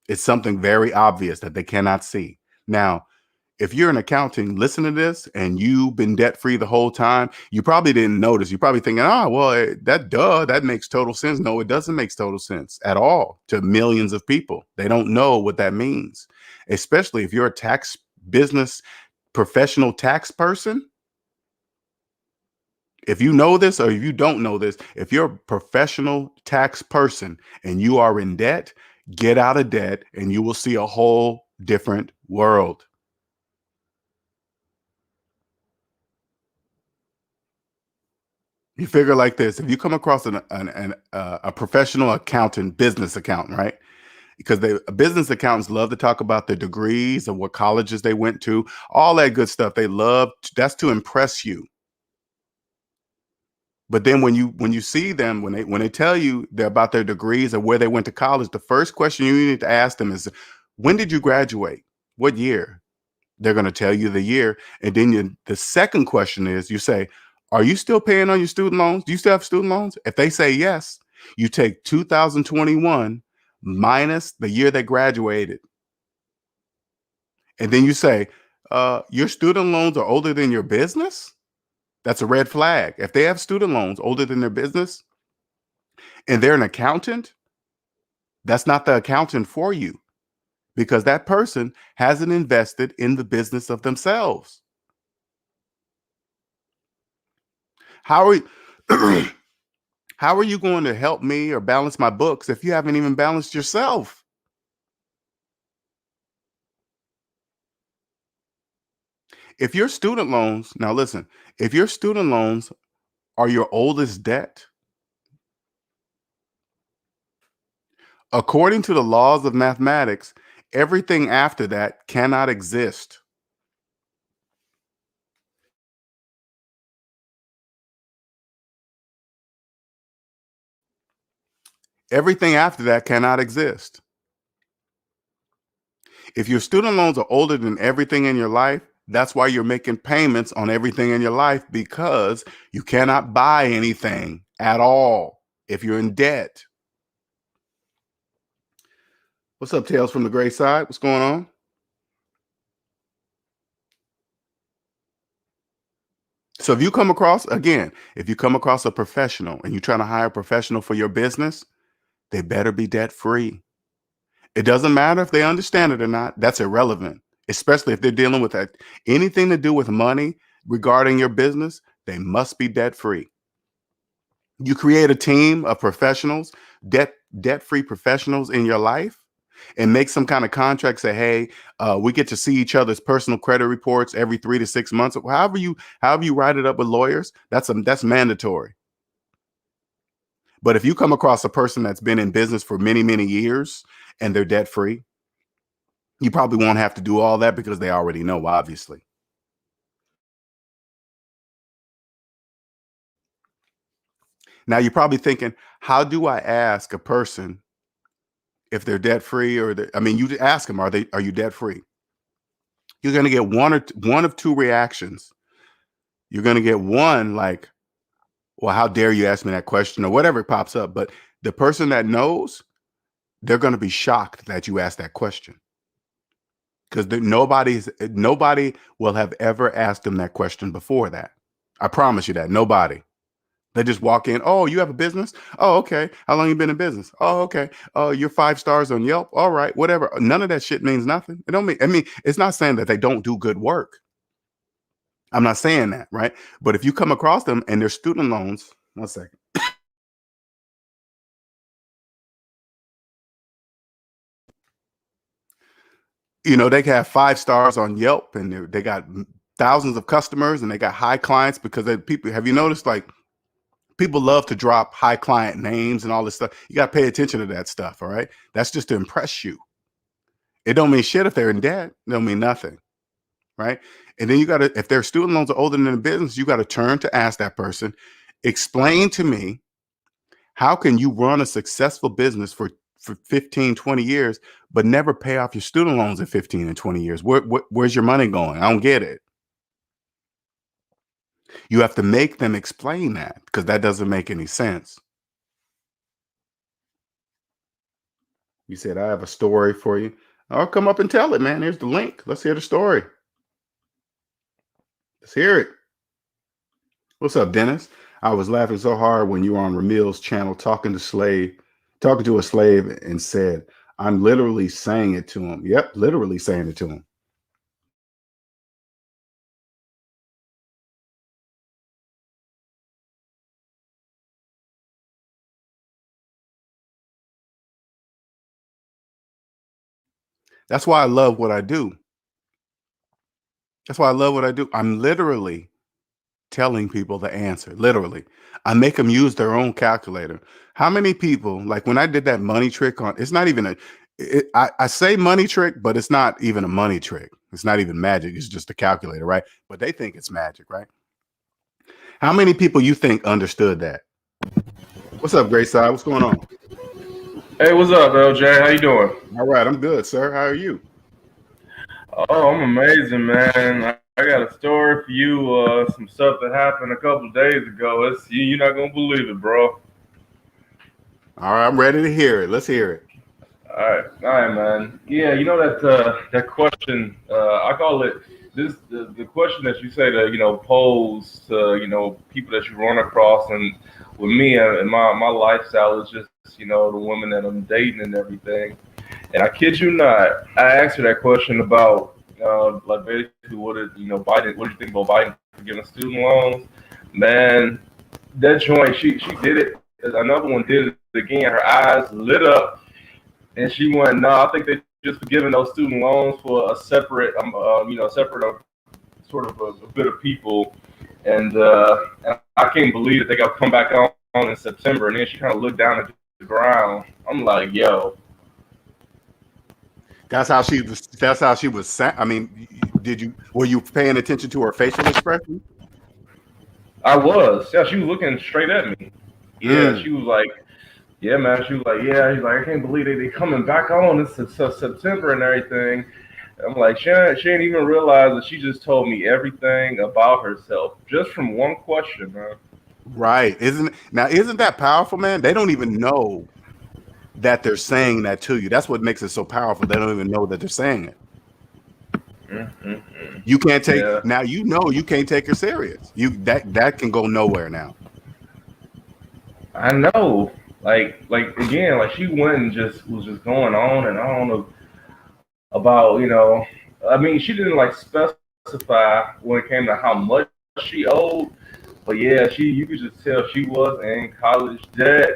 It's something very obvious that they cannot see. Now, if you're an accountant, listen to this and you've been debt free the whole time, you probably didn't notice. You're probably thinking, oh, well, that makes total sense. No, it doesn't make total sense at all to millions of people. They don't know what that means, especially if you're a tax business professional tax person. If you know this or if you don't know this, if you're a professional tax person and you are in debt, get out of debt and you will see a whole different world. You figure like this: if you come across a professional accountant, business accountant, right? Because business accountants love to talk about their degrees and what colleges they went to, all that good stuff. They love that's to impress you. But then when you see them, when they tell you they're about their degrees or where they went to college, the first question you need to ask them is, when did you graduate? What year? They're going to tell you the year. And then the second question is, you say, are you still paying on your student loans? Do you still have student loans? If they say yes, you take 2021 minus the year they graduated. And then you say, your student loans are older than your business? That's a red flag. If they have student loans older than their business and they're an accountant, that's not the accountant for you, because that person hasn't invested in the business of themselves. How are you, How are you going to help me or balance my books if you haven't even balanced yourself? If your student loans, now listen, if your student loans are your oldest debt, according to the laws of mathematics, everything after that cannot exist. Everything after that cannot exist. If your student loans are older than everything in your life, that's why you're making payments on everything in your life, because you cannot buy anything at all if you're in debt. What's up, Tales from the Gray Side? What's going on? So if you come across, again, if you come across a professional and you're trying to hire a professional for your business, they better be debt free. It doesn't matter if they understand it or not. That's irrelevant, especially if they're dealing with that. Anything to do with money regarding your business, they must be debt free. You create a team of professionals, debt-free professionals in your life, and make some kind of contract. Say, hey, we get to see each other's personal credit reports every 3 to 6 months. However you write it up with lawyers, that's mandatory. But if you come across a person that's been in business for many, many years and they're debt free, you probably won't have to do all that because they already know, obviously. Now you're probably thinking, how do I ask a person if they're debt free I mean, you ask them, are you debt free? You're going to get one of two reactions. You're going to get one like, well, how dare you ask me that question or whatever pops up. But the person that knows, they're going to be shocked that you asked that question because nobody will have ever asked them that question before that. I promise you that nobody. They just walk in. Oh, you have a business? Oh, okay. How long you been in business? Oh, okay. Oh, you're 5 stars on Yelp. All right, whatever. None of that shit means nothing. It don't mean. I mean, it's not saying that they don't do good work. I'm not saying that, right? But if you come across them and their student loans, 1 second. You know, they have 5 stars on Yelp and they got thousands of customers and they got high clients because people. Have you noticed like people love to drop high client names and all this stuff? You got to pay attention to that stuff. All right, that's just to impress you. It don't mean shit if they're in debt. It don't mean nothing, right? And then you got to, if their student loans are older than the business, you got to turn to ask that person, explain to me, how can you run a successful business for 15, 20 years, but never pay off your student loans in 15 and 20 years? Where's your money going? I don't get it. You have to make them explain that because that doesn't make any sense. You said, I have a story for you. I'll come up and tell it, man. Here's the link. Let's hear the story. Let's hear it. What's up, Dennis? I was laughing so hard when you were on Ramil's channel talking to a slave and said, I'm literally saying it to him. Yep, literally saying it to him. That's why I love what I do. That's why I love what I do. I'm literally telling people the answer. Literally. I make them use their own calculator. How many people, like when I did that money trick on, it's not even I say money trick, but it's not even a money trick. It's not even magic. It's just a calculator, right? But they think it's magic, right? How many people you think understood that? What's up, Great Side? What's going on? Hey, what's up, LJ? How you doing? All right, I'm good, sir. How are you? Oh, I'm amazing, man. I got a story for you. Some stuff that happened a couple days ago. You're not gonna believe it, bro. All right, I'm ready to hear it. Let's hear it. All right, man. Yeah, you know that question. I call it the question that you say to pose to people that you run across, and with me and my lifestyle is just the women that I'm dating and everything. And I kid you not, I asked her that question about like basically Biden. What do you think about Biden forgiving student loans? Man, that joint, she did it another one did it again. Her eyes lit up, and she went, "No, I think they just forgiving those student loans for a separate, separate sort of a bit of people." And I can't believe that they got to come back on in September. And then she kind of looked down at the ground. I'm like, yo. That's how she was. That's how she was. I mean, were you paying attention to her facial expression? I was. Yeah, she was looking straight at me. Yeah, she was like, yeah, man. She was like, yeah. He's like, I can't believe they coming back on. It's September and everything. I'm like, she ain't even realized that she just told me everything about herself just from one question, man. Right. Isn't that powerful, man? They don't even know that they're saying that to you. That's what makes it so powerful. They don't even know that they're saying it. You can't take now. You can't take her serious. That can go nowhere now. I know. Like again, like she went and was just going on and on about, I mean, she didn't like specify when it came to how much she owed, but yeah, you could just tell she was in college debt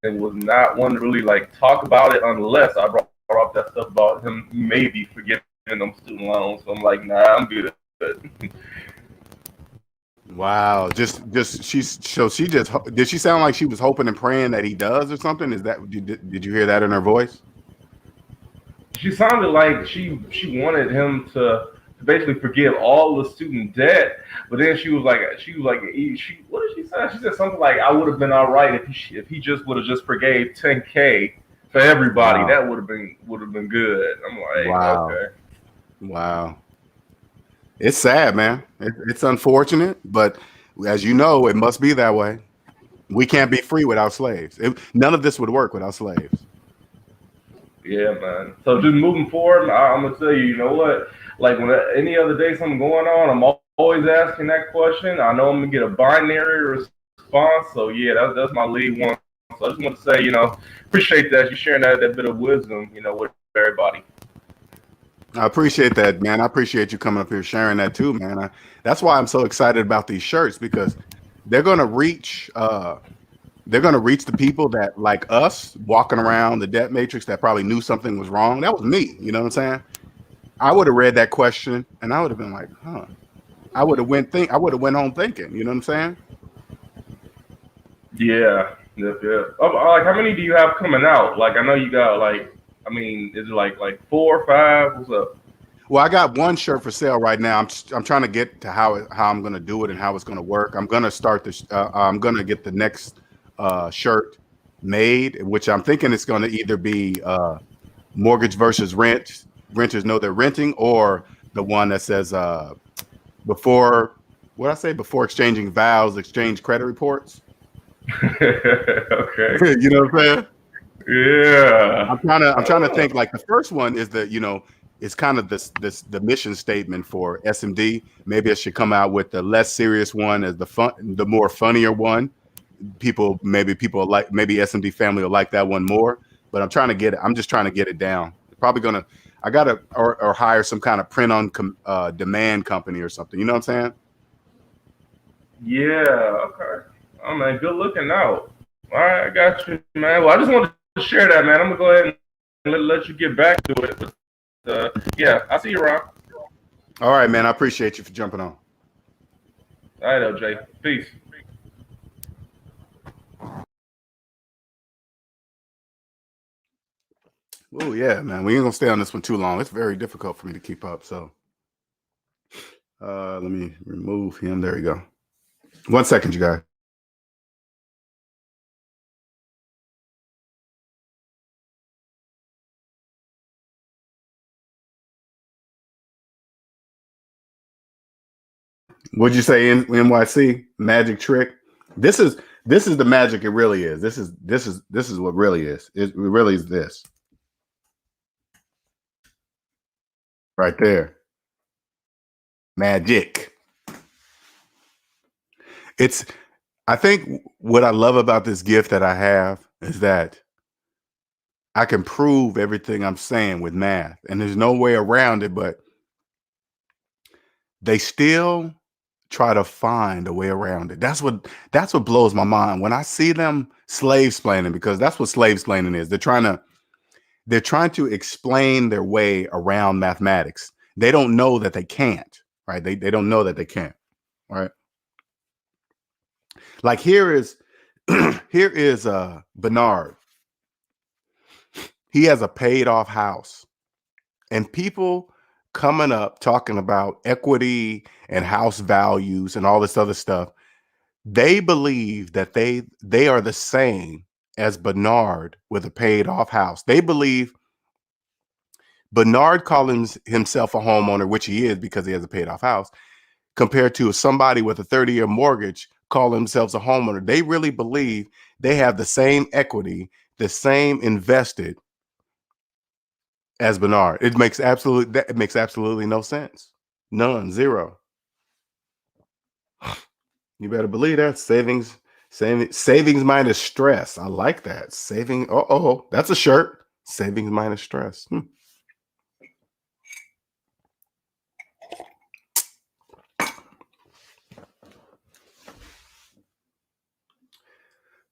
and was not one to really like talk about it unless I brought up that stuff about him maybe forgiving them student loans. So I'm like, nah, I'm good. Wow. Did she sound like she was hoping and praying that he does or something? Did you hear that in her voice? She sounded like she wanted him to basically forgive all the student debt, but then she was like, what did she say? She said something like, I would have been all right if he just would have just forgave 10K for everybody. Wow. That would have been good. I'm like, wow. Okay. Wow. It's sad, man. It's unfortunate, but as you know, it must be that way. We can't be free without slaves. None of this would work without slaves. Yeah, man. So just moving forward, I'm gonna tell you, you know what? Like when any other day something going on, I'm always asking that question. I know I'm gonna get a binary response. So yeah, that's my lead one. So I just want to say, appreciate that you sharing that bit of wisdom, with everybody. I appreciate that, man. I appreciate you coming up here sharing that too, man. That's why I'm so excited about these shirts, because they're gonna reach the people that, like us, walking around the debt matrix, that probably knew something was wrong. That was me. You know what I'm saying? I would have read that question and I would have been like, huh. I would have went home thinking. You know what I'm saying? Yeah. Like, how many do you have coming out? Like, I know you got is it like 4 or 5? What's up? Well, I got one shirt for sale right now. I'm trying to get to how I'm going to do it and how it's going to work. I'm going to start this. I'm going to get the next shirt made, which I'm thinking it's going to either be mortgage versus rent. Renters know they're renting, or the one that says before exchanging vows, exchange credit reports. Okay. You know what I'm saying? Yeah. I'm trying to think. Like the first one is it's kind of the mission statement for SMD. Maybe I should come out with the less serious one as the more funnier one. Maybe SMD family will like that one more. But I'm just trying to get it down. Probably I gotta or hire some kind of print on demand company or something. You know what I'm saying? Yeah. Okay. Oh man, good looking out. All right, I got you, man. Well, I just wanted to share that, man. I'm gonna go ahead and let you get back to it. But, yeah, I see you around. All right, man. I appreciate you for jumping on. All right, LJ. Peace. Oh yeah, man. We ain't gonna stay on this one too long. It's very difficult for me to keep up. So let me remove him. There you go. 1 second, you guys. What'd you say, NYC? Magic trick? This is the magic. It really is. This is what really is. It really is this. Right there. Magic. I think what I love about this gift that I have is that I can prove everything I'm saying with math, and there's no way around it, but they still try to find a way around it. That's what blows my mind when I see them slave splaining, because that's what slave splaining is. They're trying to explain their way around mathematics. They don't know that they can't, right? They don't know that they can't, right? Like here is here is Bernard. He has a paid off house, and people coming up talking about equity and house values and all this other stuff. They believe that they are the same as Bernard with a paid off house. They believe Bernard calls himself a homeowner, which he is because he has a paid off house, compared to somebody with a 30-year mortgage calling themselves a homeowner. They really believe they have the same equity, the same invested as Bernard. It makes absolutely no sense. None, zero. You better believe that. Savings minus stress. I like that. That's a shirt. Savings minus stress.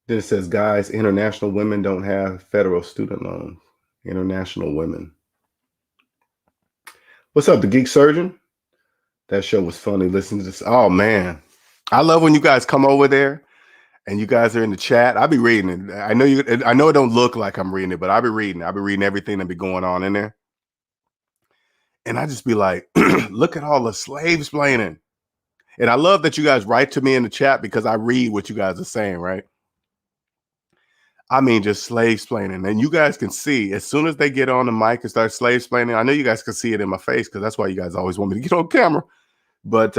Then it says, guys, international women don't have federal student loans. International women. What's up, the Geek Surgeon? That show was funny. Listen to this. Oh man, I love when you guys come over there and you guys are in the chat. I'll be reading it. I know it don't look like I'm reading it, but I'll be reading everything that be going on in there. And I just be like, look at all the slaves splaining. And I love that you guys write to me in the chat because I read what you guys are saying, right? I mean, just slave splaining. And you guys can see as soon as they get on the mic and start slave splaining, I know you guys can see it in my face because that's why you guys always want me to get on camera. But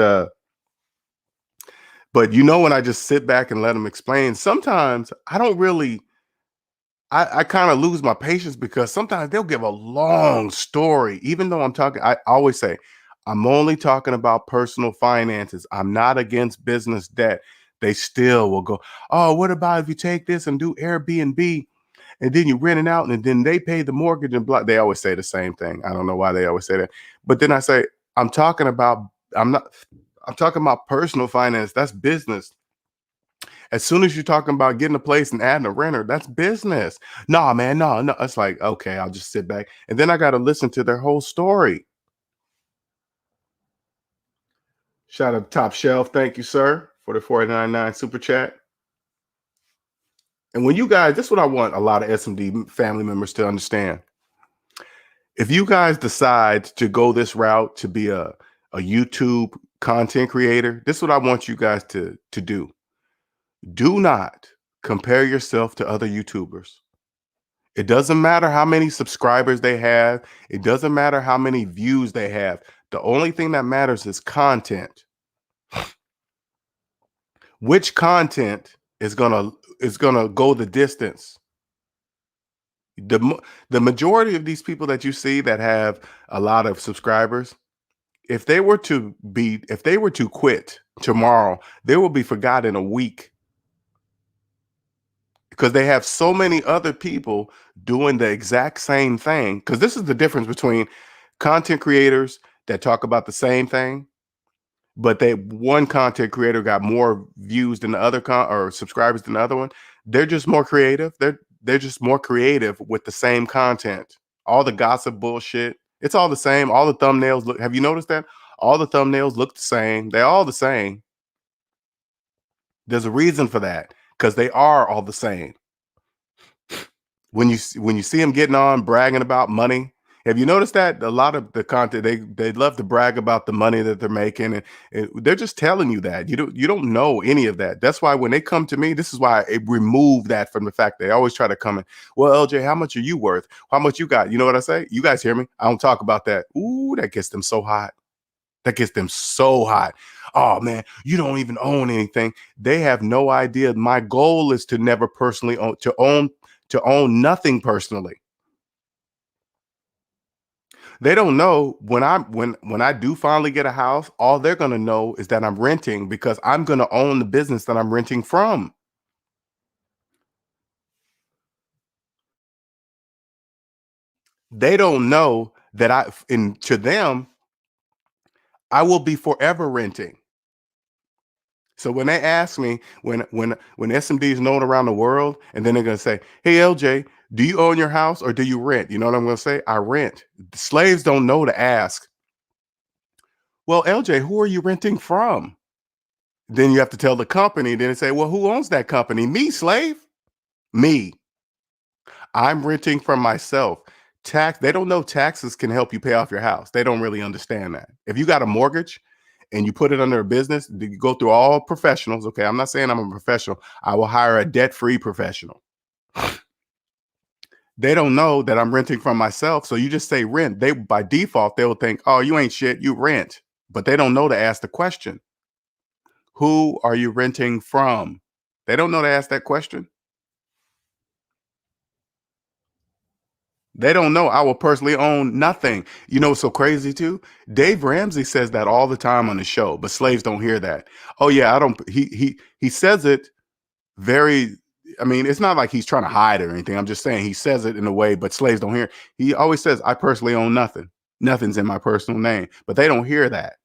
you know, when I just sit back and let them explain, sometimes I don't really, I kind of lose my patience because sometimes they'll give a long story, even though I always say, I'm only talking about personal finances. I'm not against business debt. They still will go, oh, what about if you take this and do Airbnb and then you rent it out and then they pay the mortgage and blah. They always say the same thing. I don't know why they always say that. But then I say, I'm talking about personal finance. That's business. As soon as you're talking about getting a place and adding a renter, that's business. No, man, no. It's like, okay, I'll just sit back. And then I got to listen to their whole story. Shout out to Top Shelf. Thank you, sir, for the $4.99 super chat. And when you guys, this is what I want a lot of SMD family members to understand. If you guys decide to go this route to be a YouTube content creator, this is what I want you guys to do. Do not compare yourself to other YouTubers. It doesn't matter how many subscribers they have. It doesn't matter how many views they have. The only thing that matters is content. Which content is gonna go the distance? The majority of these people that you see that have a lot of subscribers, if they were to quit tomorrow, they will be forgotten in a week because they have so many other people doing the exact same thing. Because this is the difference between content creators that talk about the same thing, but one content creator got more views than the other or subscribers than the other one. They're just more creative. They're just more creative with the same content. All the gossip bullshit, it's all the same. All the thumbnails look. Have you noticed that? All the thumbnails look the same. They're all the same. There's a reason for that because they are all the same. When you see them getting on bragging about money, have you noticed that a lot of the content they love to brag about the money that they're making, and they're just telling you that you don't know any of that. That's why when they come to me, this is why I remove that from the fact they always try to come in. Well, LJ, how much are you worth? How much you got? You know what I say? You guys hear me? I don't talk about that. Ooh, that gets them so hot. That gets them so hot. Oh man, you don't even own anything. They have no idea. My goal is to never personally own nothing personally. They don't know when I do finally get a house, all they're going to know is that I'm renting because I'm going to own the business that I'm renting from. They don't know that to them, I will be forever renting. So when they ask me, when SMD is known around the world, and then they're gonna say, "Hey LJ, do you own your house or do you rent?" You know what I'm gonna say? I rent. Slaves don't know to ask. Well, LJ, who are you renting from? Then you have to tell the company. Then they say, "Well, who owns that company?" Me, slave. Me. I'm renting from myself. Tax. They don't know taxes can help you pay off your house. They don't really understand that. If you got a mortgage and you put it under a business, you go through all professionals. Okay, I'm not saying I'm a professional. I will hire a debt-free professional. They don't know that I'm renting from myself. So you just say rent. They by default, they'll think, "Oh, you ain't shit, you rent." But they don't know to ask the question. Who are you renting from? They don't know to ask that question. They don't know I will personally own nothing. You know, what's so crazy too. Dave Ramsey says that all the time on the show, but slaves don't hear that. Oh yeah, I don't. He says it very. I mean, it's not like he's trying to hide or anything. I'm just saying he says it in a way, but slaves don't hear. He always says, "I personally own nothing. Nothing's in my personal name," but they don't hear that.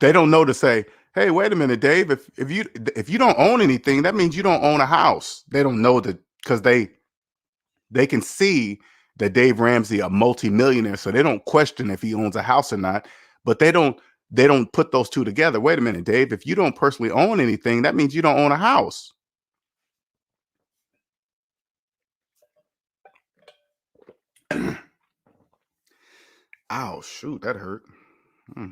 They don't know to say, "Hey, wait a minute, Dave. If you don't own anything, that means you don't own a house." They don't know that because they can see that Dave Ramsey a multimillionaire, so they don't question if he owns a house or not. But they don't put those two together. Wait a minute, Dave. If you don't personally own anything, that means you don't own a house. Ow, shoot, that hurt. Hmm.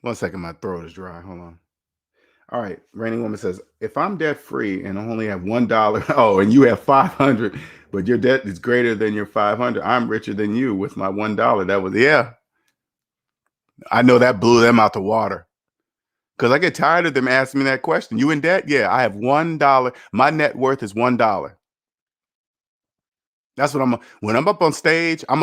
One second, my throat is dry. Hold on. All right, Reigning Woman says, if I'm debt free and I only have $1, oh, and you have 500, but your debt is greater than your 500, I'm richer than you with my $1. That was, yeah, I know that blew them out the water. Because I get tired of them asking me that question. You in debt? Yeah, I have $1. My net worth is $1. That's what when I'm up on stage, I'm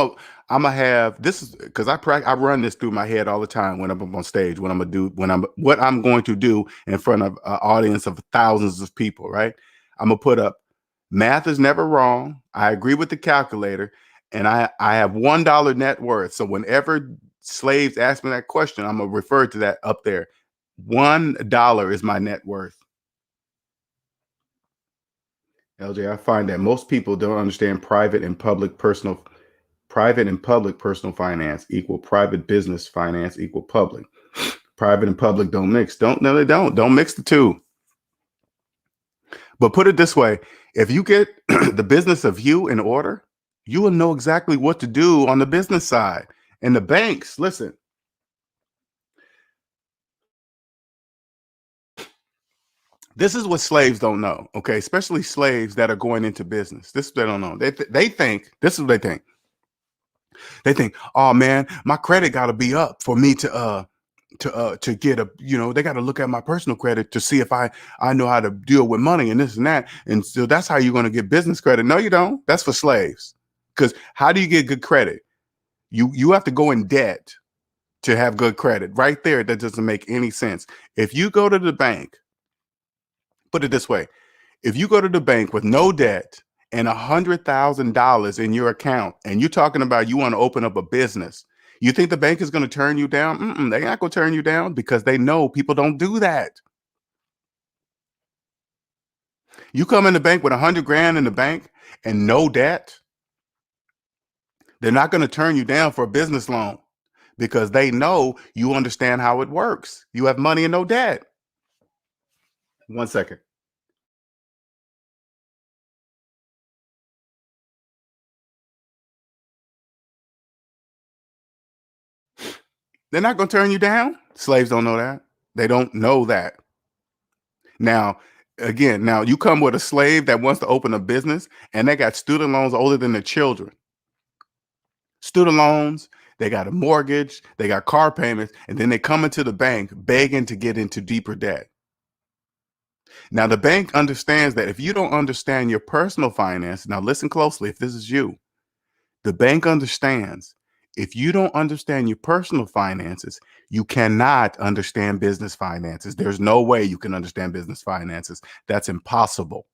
gonna have this is because I run this through my head all the time when I'm up on stage, what I'm going to do in front of an audience of thousands of people, right? I'm gonna put up math is never wrong. I agree with the calculator, and I have $1 net worth. So whenever slaves ask me that question, I'm gonna refer to that up there. $1 is my net worth. LJ, I find that most people don't understand private and public personal finance equal private business finance equal public. Private and public don't mix. Don't no, they don't. Don't mix the two. But put it this way: if you get the business of you in order, you will know exactly what to do on the business side. And the banks, listen, this is what slaves don't know. Okay, especially slaves that are going into business. This they don't know. They think this is what they think. They think, oh man, my credit got to be up for me to get a, they got to look at my personal credit to see if I know how to deal with money and this and that. And so that's how you're going to get business credit. No, you don't. That's for slaves. Because how do you get good credit? You have to go in debt to have good credit. Right there, that doesn't make any sense. If you go to the bank, put it this way, if you go to the bank with no debt and $100,000 in your account, and you're talking about you want to open up a business, you think the bank is going to turn you down? They're not going to turn you down because they know people don't do that. You come in the bank with 100 grand in the bank and no debt, they're not going to turn you down for a business loan because they know you understand how it works. You have money and no debt. One second. They're not going to turn you down. Slaves don't know that. They don't know that. Now, again, now you come with a slave that wants to open a business and they got student loans older than their children. Student loans, they got a mortgage, they got car payments, and then they come into the bank begging to get into deeper debt. Now, the bank understands that if you don't understand your personal finance, now listen closely, if this is you, the bank understands if you don't understand your personal finances, you cannot understand business finances. There's no way you can understand business finances. That's impossible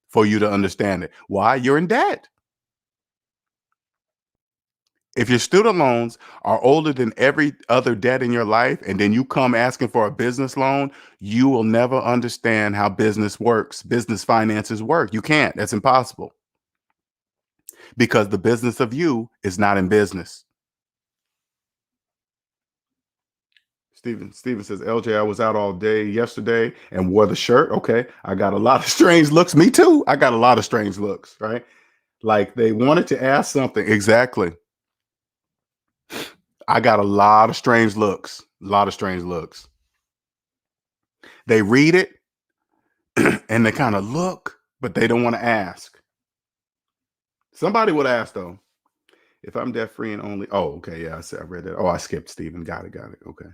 for you to understand it. Why? You're in debt. If your student loans are older than every other debt in your life, and then you come asking for a business loan, you will never understand how business works. Business finances work. You can't. That's impossible. Because the business of you is not in business. Steven says, LJ, I was out all day yesterday and wore the shirt. Okay. I got a lot of strange looks. Me too. I got a lot of strange looks, right? Like they wanted to ask something. Exactly. I got a lot of strange looks. A lot of strange looks. They read it and they kind of look, but they don't want to ask. Somebody would ask though, if I'm debt free and only. Oh, okay. Yeah, I read that. Oh, I skipped Steven. Got it. Okay.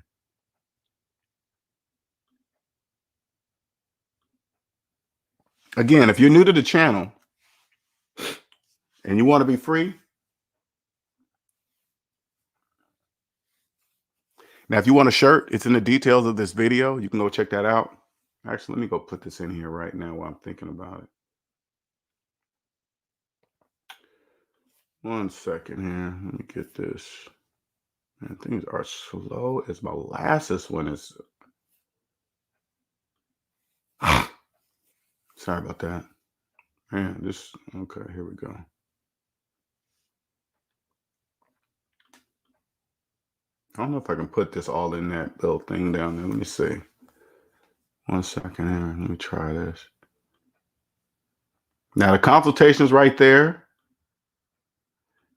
Again, if you're new to the channel and you want to be free, now if you want a shirt, it's in the details of this video. You can go check that out. Actually, let me go put this in here right now while I'm thinking about it. One second here. Let me get this. Man, things are slow as molasses when it's. Sorry about that. Man, okay, here we go. I don't know if I can put this all in that little thing down there. Let me see. One second here. Let me try this. Now the consultation's right there.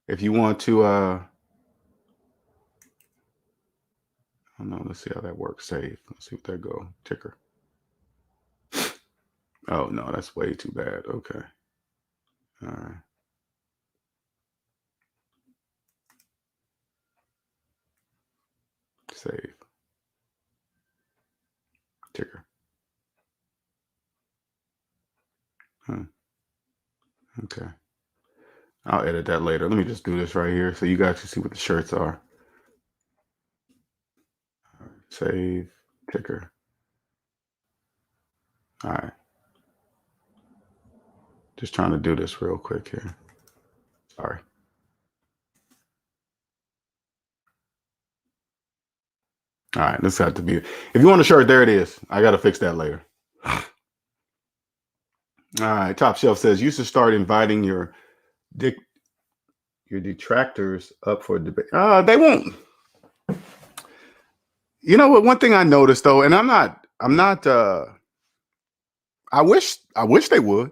If you want to, I don't know. Let's see how that works. Save. Let's see what that go. Ticker. Oh no, that's way too bad. Okay. All right. Save. Ticker. Okay. I'll edit that later. Let me just do this right here so you guys can see what the shirts are. All right. Save. Ticker. All right. Just trying to do this real quick here. Sorry. All right, this has to be. If you want a shirt, there it is. I got to fix that later. All right, Top Shelf says you should start inviting your detractors up for debate. They won't. You know what? One thing I noticed though, and I'm not. I wish they would.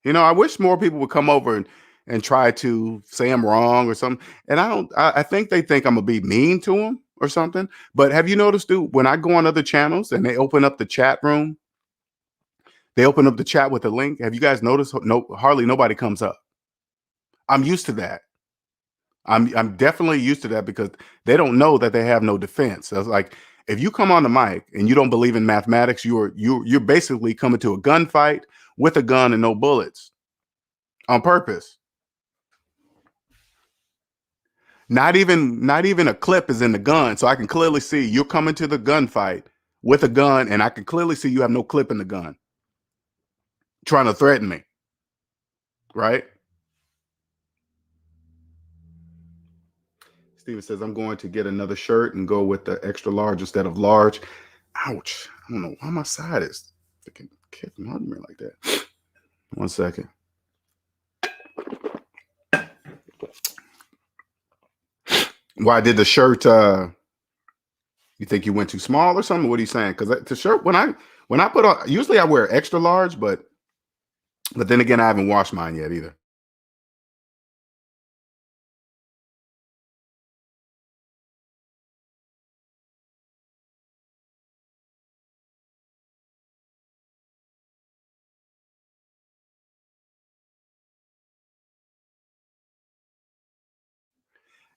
You know, I wish more people would come over and try to say I'm wrong or something. And I think they think I'm gonna be mean to them or something. But have you noticed, dude, when I go on other channels and they open up the chat room, they open up the chat with a link. Have you guys noticed? No, hardly nobody comes up. I'm used to that. I'm definitely used to that because they don't know that they have no defense. So it's like if you come on the mic and you don't believe in mathematics, you're basically coming to a gunfight with a gun and no bullets on purpose. Not even a clip is in the gun, so I can clearly see you're coming to the gunfight with a gun, and I can clearly see you have no clip in the gun, trying to threaten me, right? Steven says, I'm going to get another shirt and go with the extra large instead of large. Ouch. I don't know why my side is freaking kicking on me like that. One second. Why did the shirt, you think you went too small or something? What are you saying? Because the shirt, when I put on, usually I wear extra large, but then again, I haven't washed mine yet either.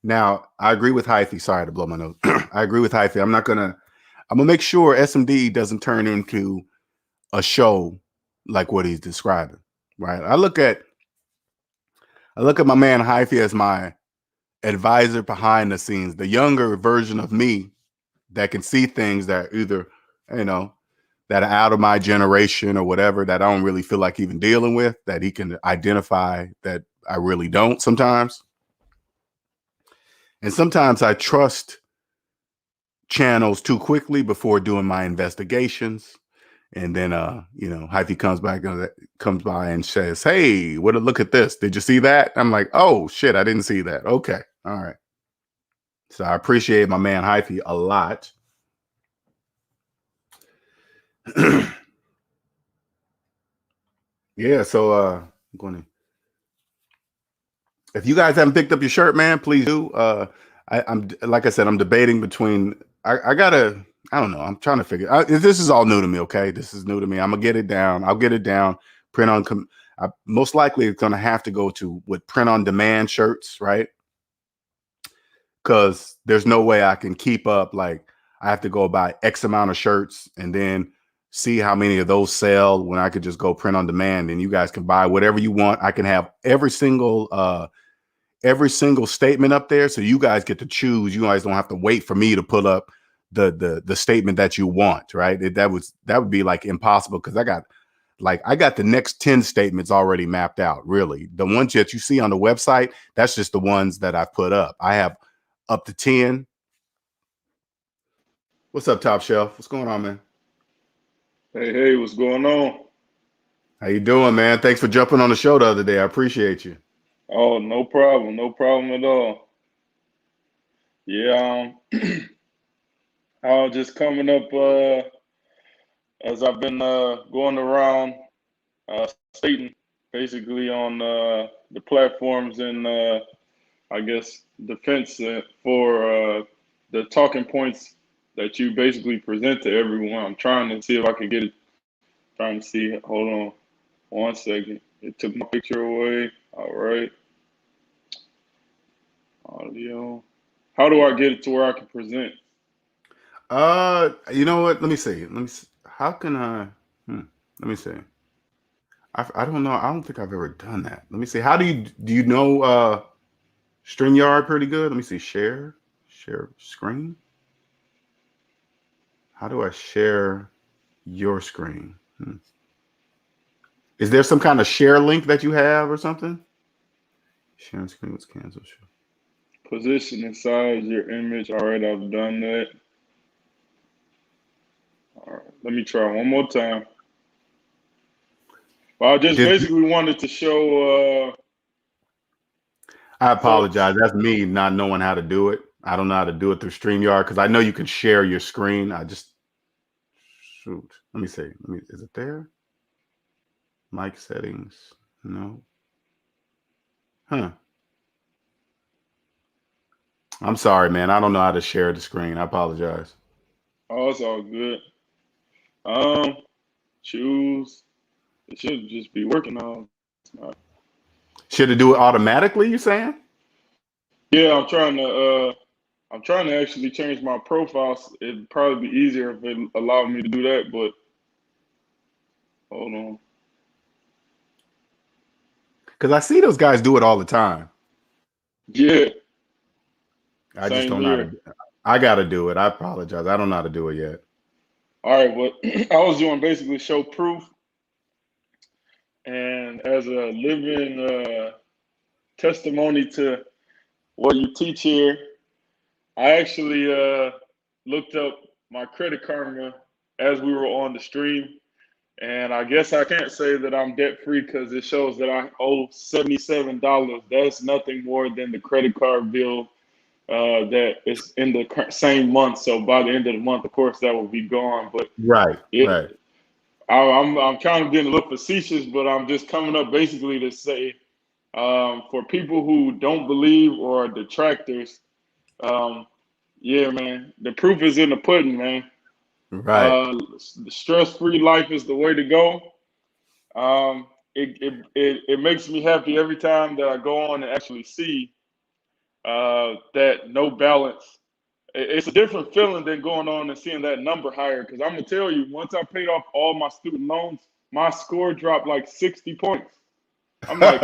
Now, I agree with Hyphy. Sorry to blow my nose. I agree with Hyphy. I'm gonna make sure SMD doesn't turn into a show like what he's describing. Right. I look at my man Hyphy as my advisor behind the scenes, the younger version of me that can see things that either, you know, that are out of my generation or whatever that I don't really feel like even dealing with, that he can identify that I really don't sometimes. And sometimes I trust channels too quickly before doing my investigations. And then Hyphy comes by and says, "Hey, look at this. Did you see that?" I'm like, "Oh shit, I didn't see that." Okay. All right. So I appreciate my man Hyphy a lot. Yeah, so I'm going to, if you guys haven't picked up your shirt, man, please do. I'm like I said, I'm debating between. I gotta. I don't know. I'm trying to figure. This is all new to me. Okay, this is new to me. I'm gonna get it down. I'll get it down. Print on. Most likely, it's gonna have to go to with print on demand shirts, right? Because there's no way I can keep up. Like I have to go buy X amount of shirts and then see how many of those sell when I could just go print on demand and you guys can buy whatever you want. I can have every single statement up there, so you guys get to choose. You guys don't have to wait for me to pull up the statement that you want, right? That would be like impossible because I got the next 10 statements already mapped out. Really, the ones that you see on the website, that's just the ones that I've put up. I have up to 10. What's up, Top Shelf? What's going on, man? Hey, what's going on? How you doing, man? Thanks for jumping on the show the other day. I appreciate you. Oh, no problem at all. Yeah, I was just coming up as I've been going around stating basically on the platforms and I guess defense for the talking points that you basically present to everyone. I'm trying to see if I can get it. Trying to see. Hold on 1 second. It took my picture away. All right. Audio. How do I get it to where I can present? You know what? Let me see. How can I? Let me see. I don't know. I don't think I've ever done that. Let me see. How do you know StreamYard pretty good? Let me see. Share screen. How do I share your screen? Is there some kind of share link that you have or something? Sharing screen was canceled. Position and size your image. All right, I've done that. All right, let me try one more time. Well, I just basically wanted to show I apologize. folks. That's me not knowing how to do it. I don't know how to do it through StreamYard because I know you can share your screen. Shoot. Let me see. Is it there? Mic settings. No. Huh. I'm sorry, man. I don't know how to share the screen. I apologize. Oh, it's all good. Choose. It should just be working on. Should it do it automatically, you saying? Yeah, I'm trying to actually change my profile. It'd probably be easier if it allowed me to do that, but hold on. Because I see those guys do it all the time. Yeah. I just Same don't know how to here. do it. I got to do it. I apologize. I don't know how to do it yet. All right, what I was doing basically show proof, and as a living testimony to what you teach here, I actually looked up my Credit Karma as we were on the stream, and I guess I can't say that I'm debt free because it shows that I owe $77. That's nothing more than the credit card bill that is in the same month. So by the end of the month, of course, that will be gone. But Right. it, I'm kind of getting a little facetious, but I'm just coming up basically to say, for people who don't believe or are detractors, yeah, man, the proof is in the pudding, man. Right. The stress-free life is the way to go. It makes me happy every time that I go on and actually see that no balance. It's a different feeling than going on and seeing that number higher. Because I'm gonna tell you, once I paid off all my student loans, my score dropped like 60 points. I'm like,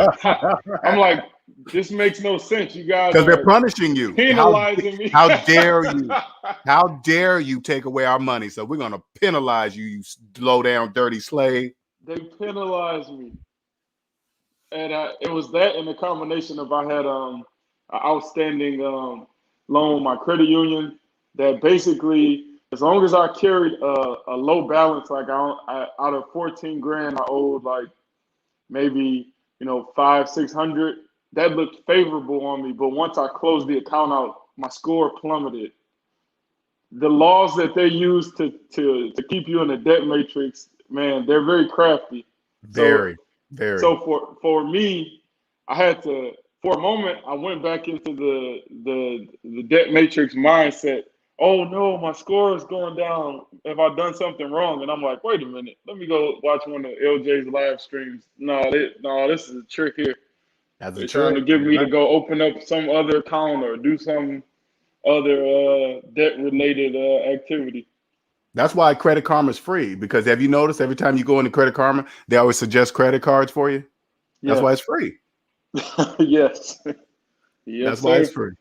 I'm like, this makes no sense. You guys Because they're are punishing you. penalizing me. How dare you? How dare you take away our money? So we're gonna penalize you, you low down dirty slave. They penalized me, and it was that in the combination of I had an outstanding loan with my credit union that basically, as long as I carried a low balance, like out of 14 grand, I owed like maybe, 500-600. That looked favorable on me. But once I closed the account out, my score plummeted. The laws that they use to keep you in the debt matrix, man, they're very crafty. So Very, very. so for me, I had to, for a moment, I went back into the debt matrix mindset. Oh no, my score is going down. Have I done something wrong? And I'm like, wait a minute, let me go watch one of LJ's live streams. No, this is a trick here. That's a They're trying to trick. get me to go open up some other account or do some other debt related activity. That's why Credit Karma is free, because have you noticed every time you go into Credit Karma, they always suggest credit cards for you? That's Yeah. why it's free. Yes. Yes, That's why it's free.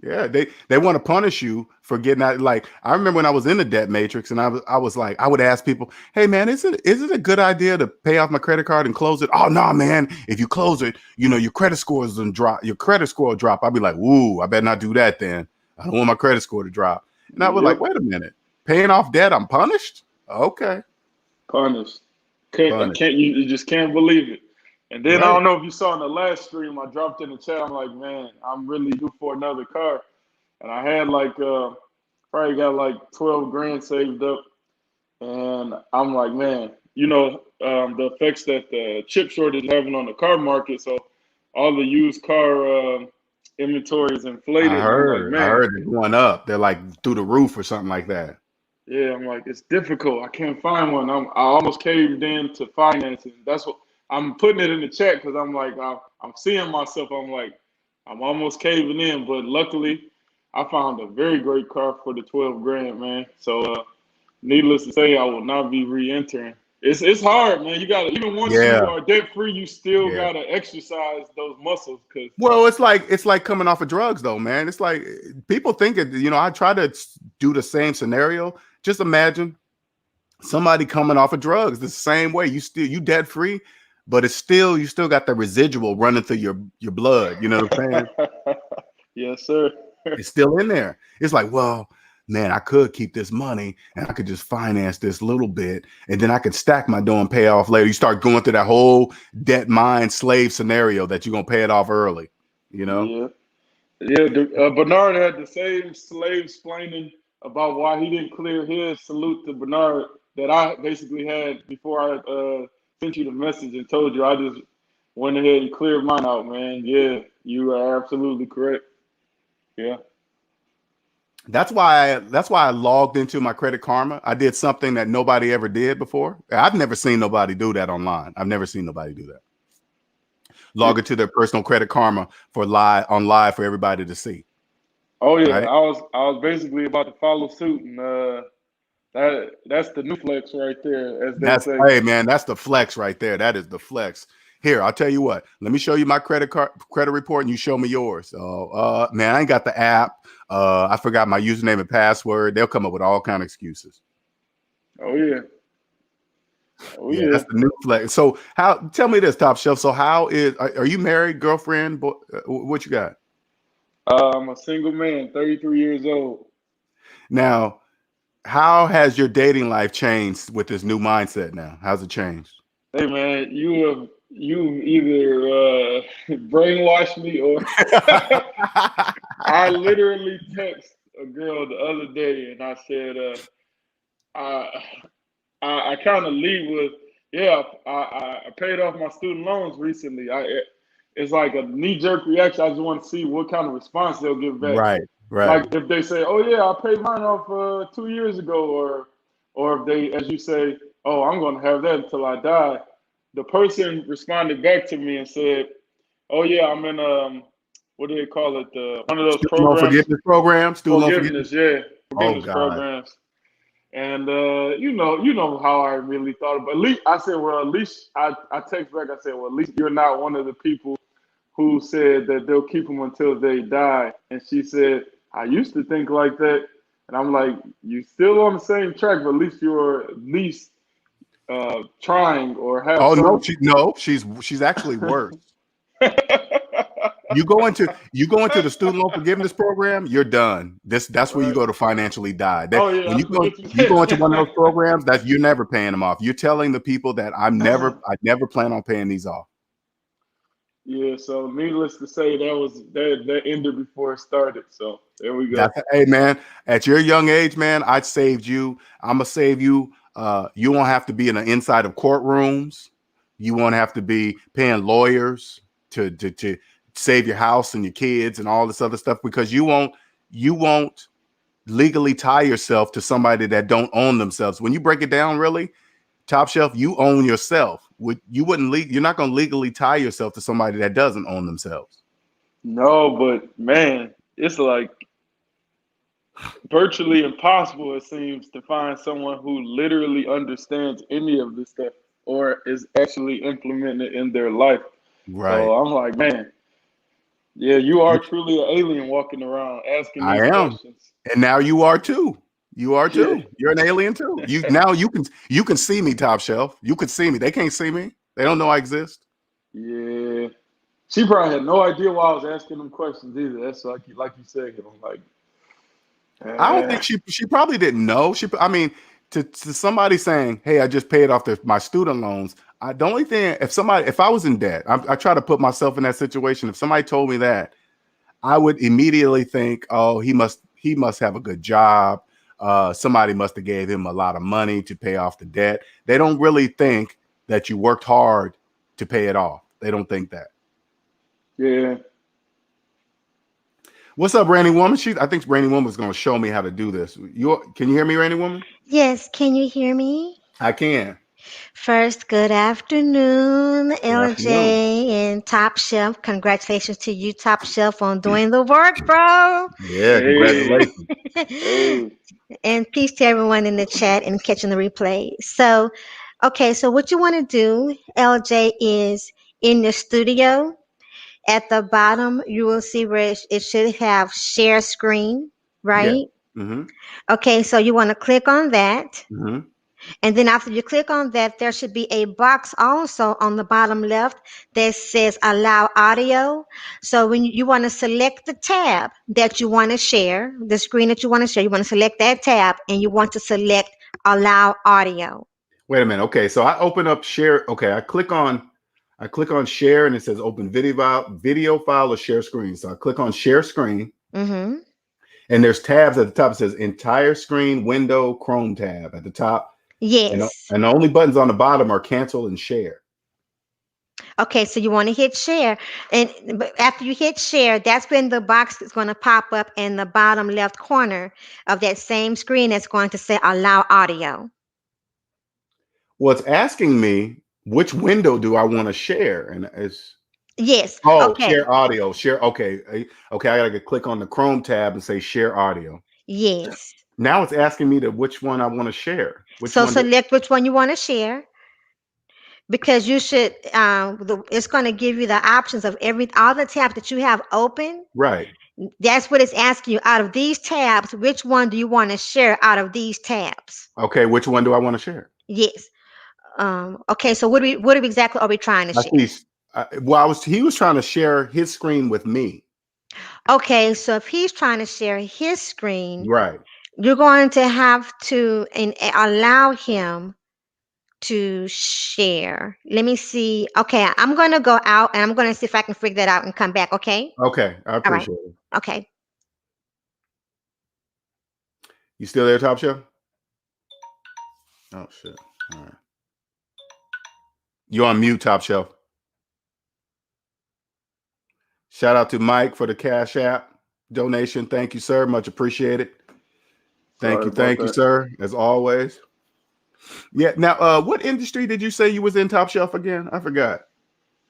Yeah, they want to punish you for getting out. Like, I remember when I was in the debt matrix, and I was like, I would ask people, hey man, is it a good idea to pay off my credit card and close it? Oh no, man, if you close it, your credit score is gonna drop. Your credit score will drop. I'd be like, ooh, I better not do that then. I don't want my credit score to drop. And I was like, wait a minute, paying off debt, I'm punished? Okay. Punished. You just can't believe it. And then I don't know if you saw in the last stream, I dropped in the chat. I'm like, man, I'm really due for another car. And I had like probably got like 12 grand saved up. And I'm like, man, the effects that the chip shortage is having on the car market. So all the used car inventory is inflated. I heard it going up. They're like through the roof or something like that. Yeah, I'm like, it's difficult. I can't find one. I almost caved in to financing. That's what I'm putting it in the chat, because I'm like, I'm seeing myself. I'm like, I'm almost caving in, but luckily, I found a very great car for the 12 grand, man. So, needless to say, I will not be re-entering. It's hard, man. You got to, even once you are debt free, you still got to exercise those muscles. Well, it's like coming off of drugs, though, man. It's like people think it. I try to do the same scenario. Just imagine somebody coming off of drugs the same way. You debt free, but you still got the residual running through your blood. You know what I'm saying? Yes, sir. It's still in there. It's like, well, man, I could keep this money and I could just finance this little bit, and then I could stack my dough and pay off later. You start going through that whole debt mind slave scenario that you're gonna pay it off early. Yeah. Bernard had the same slave explaining about why he didn't clear his. Salute to Bernard that I basically had before I sent you the message and told you. I just went ahead and cleared mine out, man. Yeah, you are absolutely correct. Yeah. That's why I logged into my Credit Karma. I did something that nobody ever did before. I've never seen nobody do that online. I've never seen nobody do that. Log into their personal Credit Karma for live for everybody to see. Oh yeah, right? I was basically about to follow suit, and that's the new flex right there, as they say. Hey man, that's the flex right there. That is the flex. Here, I'll tell you what. Let me show you my credit report, and you show me yours. Man, I ain't got the app. I forgot my username and password. They'll come up with all kind of excuses. Oh yeah. Yeah, that's the new flex. So tell me this, Top Shelf. So are you married, girlfriend? What you got? I'm a single man, 33 years old. Now, how has your dating life changed with this new mindset now? How's it changed? Hey man, you either brainwashed me or I literally text a girl the other day and I said, I kind of lead with, I paid off my student loans recently. It's like a knee-jerk reaction. I just want to see what kind of response they'll give back. Right. Like if they say, oh yeah, I paid mine off 2 years ago, or if they, as you say, oh, I'm going to have that until I die. The person responded back to me and said, oh yeah, I'm in what do they call it? One of those programs. Forgiveness programs. Forgiveness programs. And you know how I really thought about it. At least I said, well, at least I text back. I said, well, at least you're not one of the people who said that they'll keep them until they die. And she said, I used to think like that. And I'm like, you still on the same track, but at least you're trying or have. Oh no, she's actually worse. You go into the student loan forgiveness program, you're done. That's where you Right. go to financially die. Oh yeah, When I you go forget you into one of those said. programs, that you're never paying them off. You're telling the people that I never plan on paying these off. Yeah, so needless to say, that ended before it started. So there we go. Hey man, at your young age, man, I saved you. I'm gonna save you. You won't have to be in the inside of courtrooms. You won't have to be paying lawyers to save your house and your kids and all this other stuff, because you won't legally tie yourself to somebody that don't own themselves. When you break it down, really, Top Shelf, you own yourself. You're not gonna legally tie yourself to somebody that doesn't own themselves. No, but man, it's like virtually impossible, it seems, to find someone who literally understands any of this stuff or is actually implementing it in their life. Right. So I'm like, man, yeah, you are truly an alien walking around asking I these am. questions. And now you are too. You are Yeah. too. You're an alien too. You can see me, Top Shelf. You can see me. They can't see me. They don't know I exist. Yeah. She probably had no idea why I was asking them questions either. That's like you said. I'm like, I don't think she probably didn't know. I mean, to somebody saying, "Hey, I just paid off my student loans." The only thing, if I was in debt, I try to put myself in that situation. If somebody told me that, I would immediately think, "Oh, he must have a good job. Somebody must have gave him a lot of money to pay off the debt." They don't really think that you worked hard to pay it off. They don't think that. yeah. What's up, Rainy Woman? I think Rainy Woman is going to show me how to do this. Can you hear me, Rainy Woman? Yes, can you hear me? I can. First, good afternoon, Good afternoon. LJ and Top Chef. Congratulations to you, Top Chef, on doing the work, bro. Yeah, Hey, congratulations. hey. And peace to everyone in the chat and catching the replay. So, okay, so what you want to do, LJ, is in the studio at the bottom, you will see where it should have share screen, Yeah. right? Mm-hmm. Okay, so you want to click on that. Mm-hmm. And then after you click on that, there should be a box also on the bottom left that says allow audio. So when you want to select the tab that you want to share, the screen that you want to share, you want to select that tab and you want to select allow audio. Wait a minute. Okay, so I open up share. Okay, I click on share and it says open video file or share screen. So I click on share screen Mm-hmm. and there's tabs at the top. It says entire screen window Chrome tab at the top. Yes. And the only buttons on the bottom are cancel and share. Okay, so you want to hit share. But after you hit share, that's when the box is going to pop up in the bottom left corner of that same screen that's going to say allow audio. Well, it's asking me which window do I want to share, and it's Yes. Okay. share audio. Share. Okay. Okay. I gotta click on the Chrome tab and say share audio. Yes. Now it's asking me which one I want to share. Which So one? select which one you want to share because you should. It's going to give you the options of all the tabs that you have open. Right. That's what it's asking you. Out of these tabs, which one do you want to share out of these tabs? Okay. Which one do I want to share? Yes. Okay. So what exactly are we trying to I share? see. Well, he was trying to share his screen with me. Okay. So if he's trying to share his screen, Right. you're going to have to allow him to share. Let me see. Okay, I'm going to go out and I'm going to see if I can figure that out and come back. Okay. Okay. I All right. appreciate it. Okay. You still there, Top Chef? Oh shit. All right. You on mute, Top Shelf. Shout out to Mike for the Cash App donation. Thank you, sir. Much appreciated. Sorry about Thank you, that. sir. As always. Yeah. Now, what industry did you say you was in, Top Shelf, again? I forgot.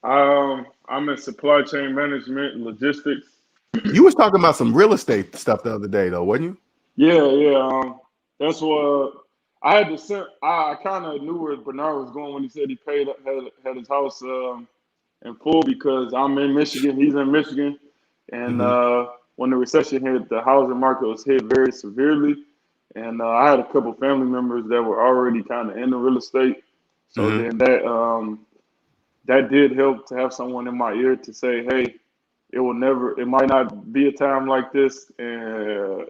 I'm in supply chain management and logistics. You was talking about some real estate stuff the other day, though, wasn't you? Yeah, yeah. That's what I had to send. I kind of knew where Bernard was going when he said he had his house in full because I'm in Michigan. He's in Michigan, and Mm-hmm. when the recession hit, the housing market was hit very severely. And I had a couple family members that were already kind of in the real estate, so Mm-hmm. then that did help to have someone in my ear to say, "Hey, it will never. It might not be a time like this in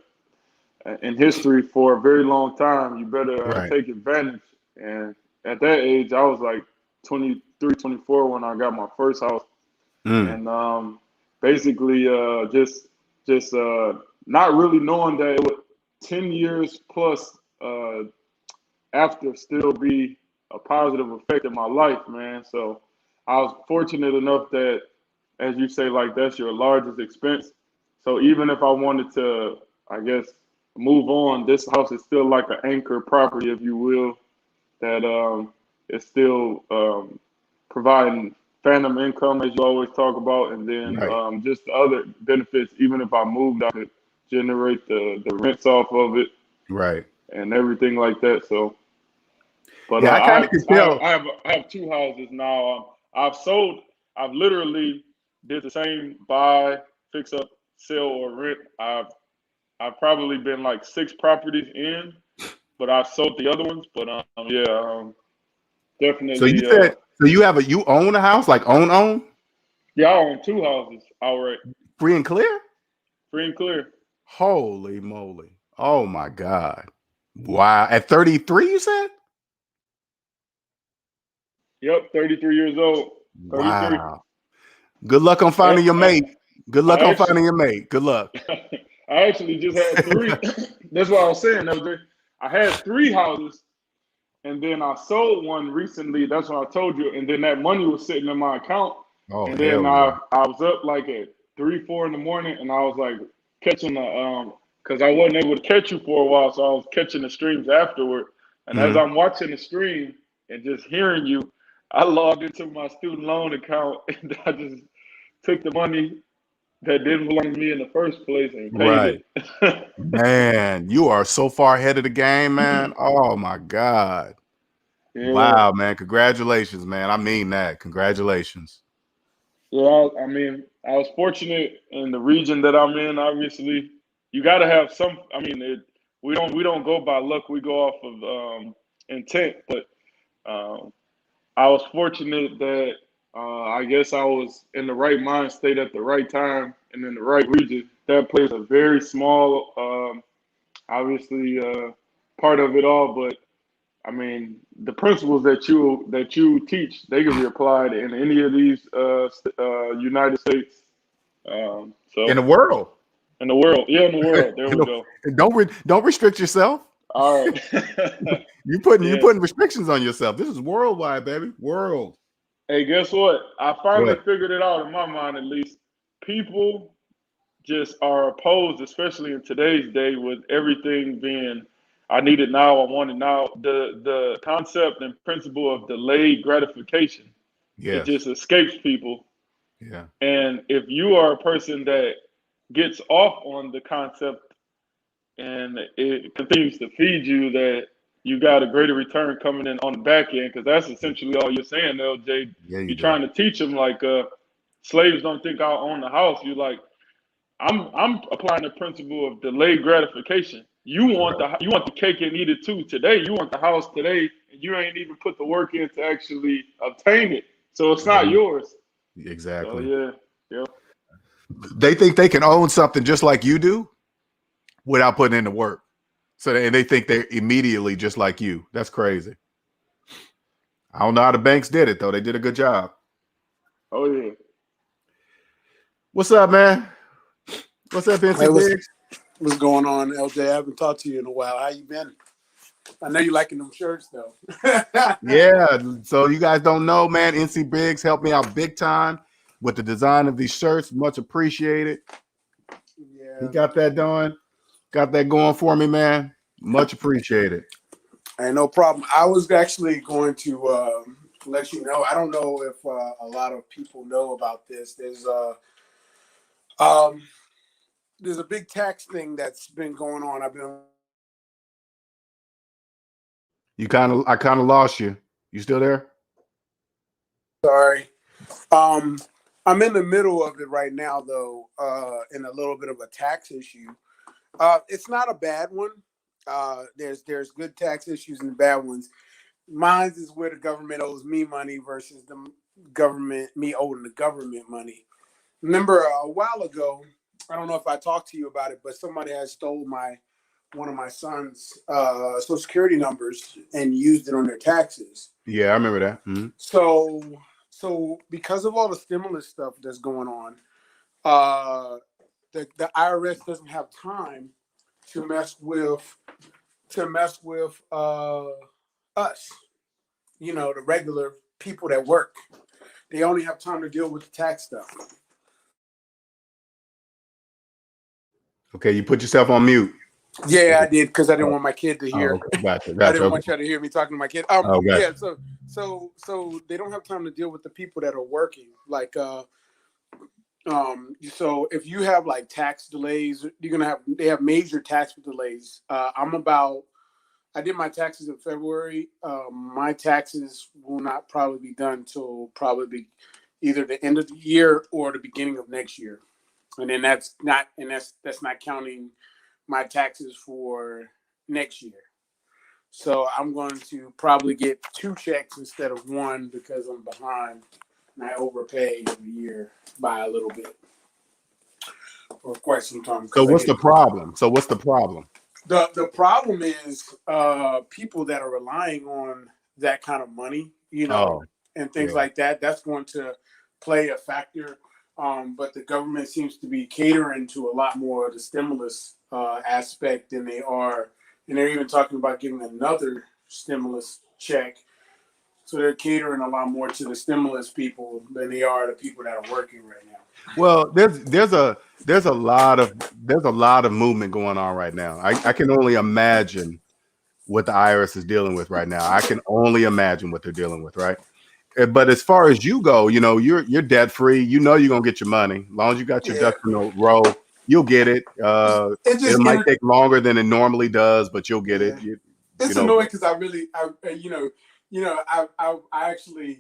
history for a very long time. You better Right. take advantage. And at that age, I was like 23, 24 when I got my first house, Mm. and basically just not really knowing that it would 10 years plus after still be a positive effect in my life, man. So I was fortunate enough that, as you say, like that's your largest expense. So even if I wanted to, I guess, move on, this house is still like an anchor property, if you will, that is still providing phantom income, as you always talk about, and then Right. just the other benefits. Even if I moved, I could generate the rents off of it Right. and everything like that. So, but Yeah, I kind of could tell. I have two houses now. I've sold. I've literally did the same buy, fix up, sell, or rent. I've probably been like 6 properties in, but I've sold the other ones. But yeah, So you definitely. said so you own a house, like own Yeah, I own 2 houses outright, free and clear? free and clear. Holy moly. Oh my God. Wow. At 33, you said? Yep, 33 years old. 33. Wow. Good luck on And, finding your and mate. Good luck I on actually finding your mate. Good luck. I actually just had 3. That's what I was saying. I had 3 houses, and then I sold one recently. That's what I told you. And then that money was sitting in my account. Oh, And then hell yeah. I was up like at 3, 4 in the morning, and I was like catching the because I wasn't able to catch you for a while, so I was catching the streams afterward. And as Mhm. I'm watching the stream and just hearing you, I logged into my student loan account and I just took the money that didn't belong to me in the first place and paid Right. it. Man, you are so far ahead of the game, man. Oh my God. Yeah, Wow, man. Congratulations, man. I mean that. Congratulations. yeah. I mean, I was fortunate in the region that I'm in. Obviously, you got to have some. I mean, we don't go by luck. We go off of intent. But um, I was fortunate that I guess I was in the right mind state at the right time and in the right region. That plays a very small, obviously, part of it all. But I mean, the principles that you teach, they can be applied in any of these United States. In the So world. in the world, yeah, in the world. There You we know, go. don't restrict yourself. All right. You Yeah. putting restrictions on yourself. This is worldwide, baby. World. Hey, guess what? I finally What? figured it out in my mind, at least. People just are opposed, especially in today's day, with everything being I need it now, I want it now. The concept and principle of delayed gratification, it Yes. just escapes people. Yeah. And if you are a person that gets off on the concept and it continues to feed you that you got a greater return coming in on the back end, because that's essentially all you're saying, LJ. Yeah, you You're do. trying to teach them like slaves don't think I own the house. You're like, I'm applying the principle of delayed gratification. Right. You want the cake and eat it too today. You want the house today, and you ain't even put the work in to actually obtain it. So it's not Yeah, yours. So exactly. yeah, yeah. They think they can own something just like you do without putting in the work. So and they think they're immediately just like you. That's crazy. I don't know how the banks did it though. They did a good job. Oh yeah. What's up, man? What's up, Hey, NC Biggs? what's going on, LJ? I haven't talked to you in a while. How you been? I know you liking them shirts though. Yeah. So you guys don't know, man. NC Biggs helped me out big time with the design of these shirts. Much appreciated. He Yeah. got that done. Got that going for me, man. Much appreciated. Hey, no problem. I was actually going to let you know. I don't know if a lot of people know about this. Um, there's a big tax thing that's been going on. I kind of lost you. You still there? Sorry. Um, I'm in the middle of it right now, though, in a little bit of a tax issue. It's not a bad one. There's good tax issues and bad ones. Mine is where the government owes me money versus the government me owing the government money. remember a while ago, I don't know if I talked to you about it, but somebody had stole one of my son's Social Security numbers and used it on their taxes. Yeah, I remember that. Mm-hmm. So because of all the stimulus stuff that's going on, the IRS doesn't have time to mess with us, the regular people that work. They only have time to deal with the tax stuff. Okay, you put yourself on mute. Yeah, I did, because I didn't want my kid to hear. Oh, okay. Gotcha. I didn't want y'all to hear me talking to my kid. Gotcha. Yeah. So they don't have time to deal with the people that are working. Like, so if you have like tax delays, they have major tax delays. I did my taxes in February. My taxes will not probably be done till probably either the end of the year or the beginning of next year. And then that's not counting my taxes for next year. So I'm going to probably get 2 checks instead of 1 because I'm behind and I overpay every year by a little bit for quite some time. So what's the problem? The problem is people that are relying on that kind of money, and things like that. That's going to play a factor. But the government seems to be catering to a lot more of the stimulus aspect than they are. And they're even talking about giving another stimulus check. So they're catering a lot more to the stimulus people than they are the people that are working right now. Well, there's a lot of movement going on right now. I can only imagine what the IRS is dealing with right now. I can only imagine what they're dealing with, right? But as far as you go, you're debt free. You're gonna get your money. As long as you got your ducks in a row, you'll get it. It might take longer than it normally does, but you'll get it. It's annoying because I actually,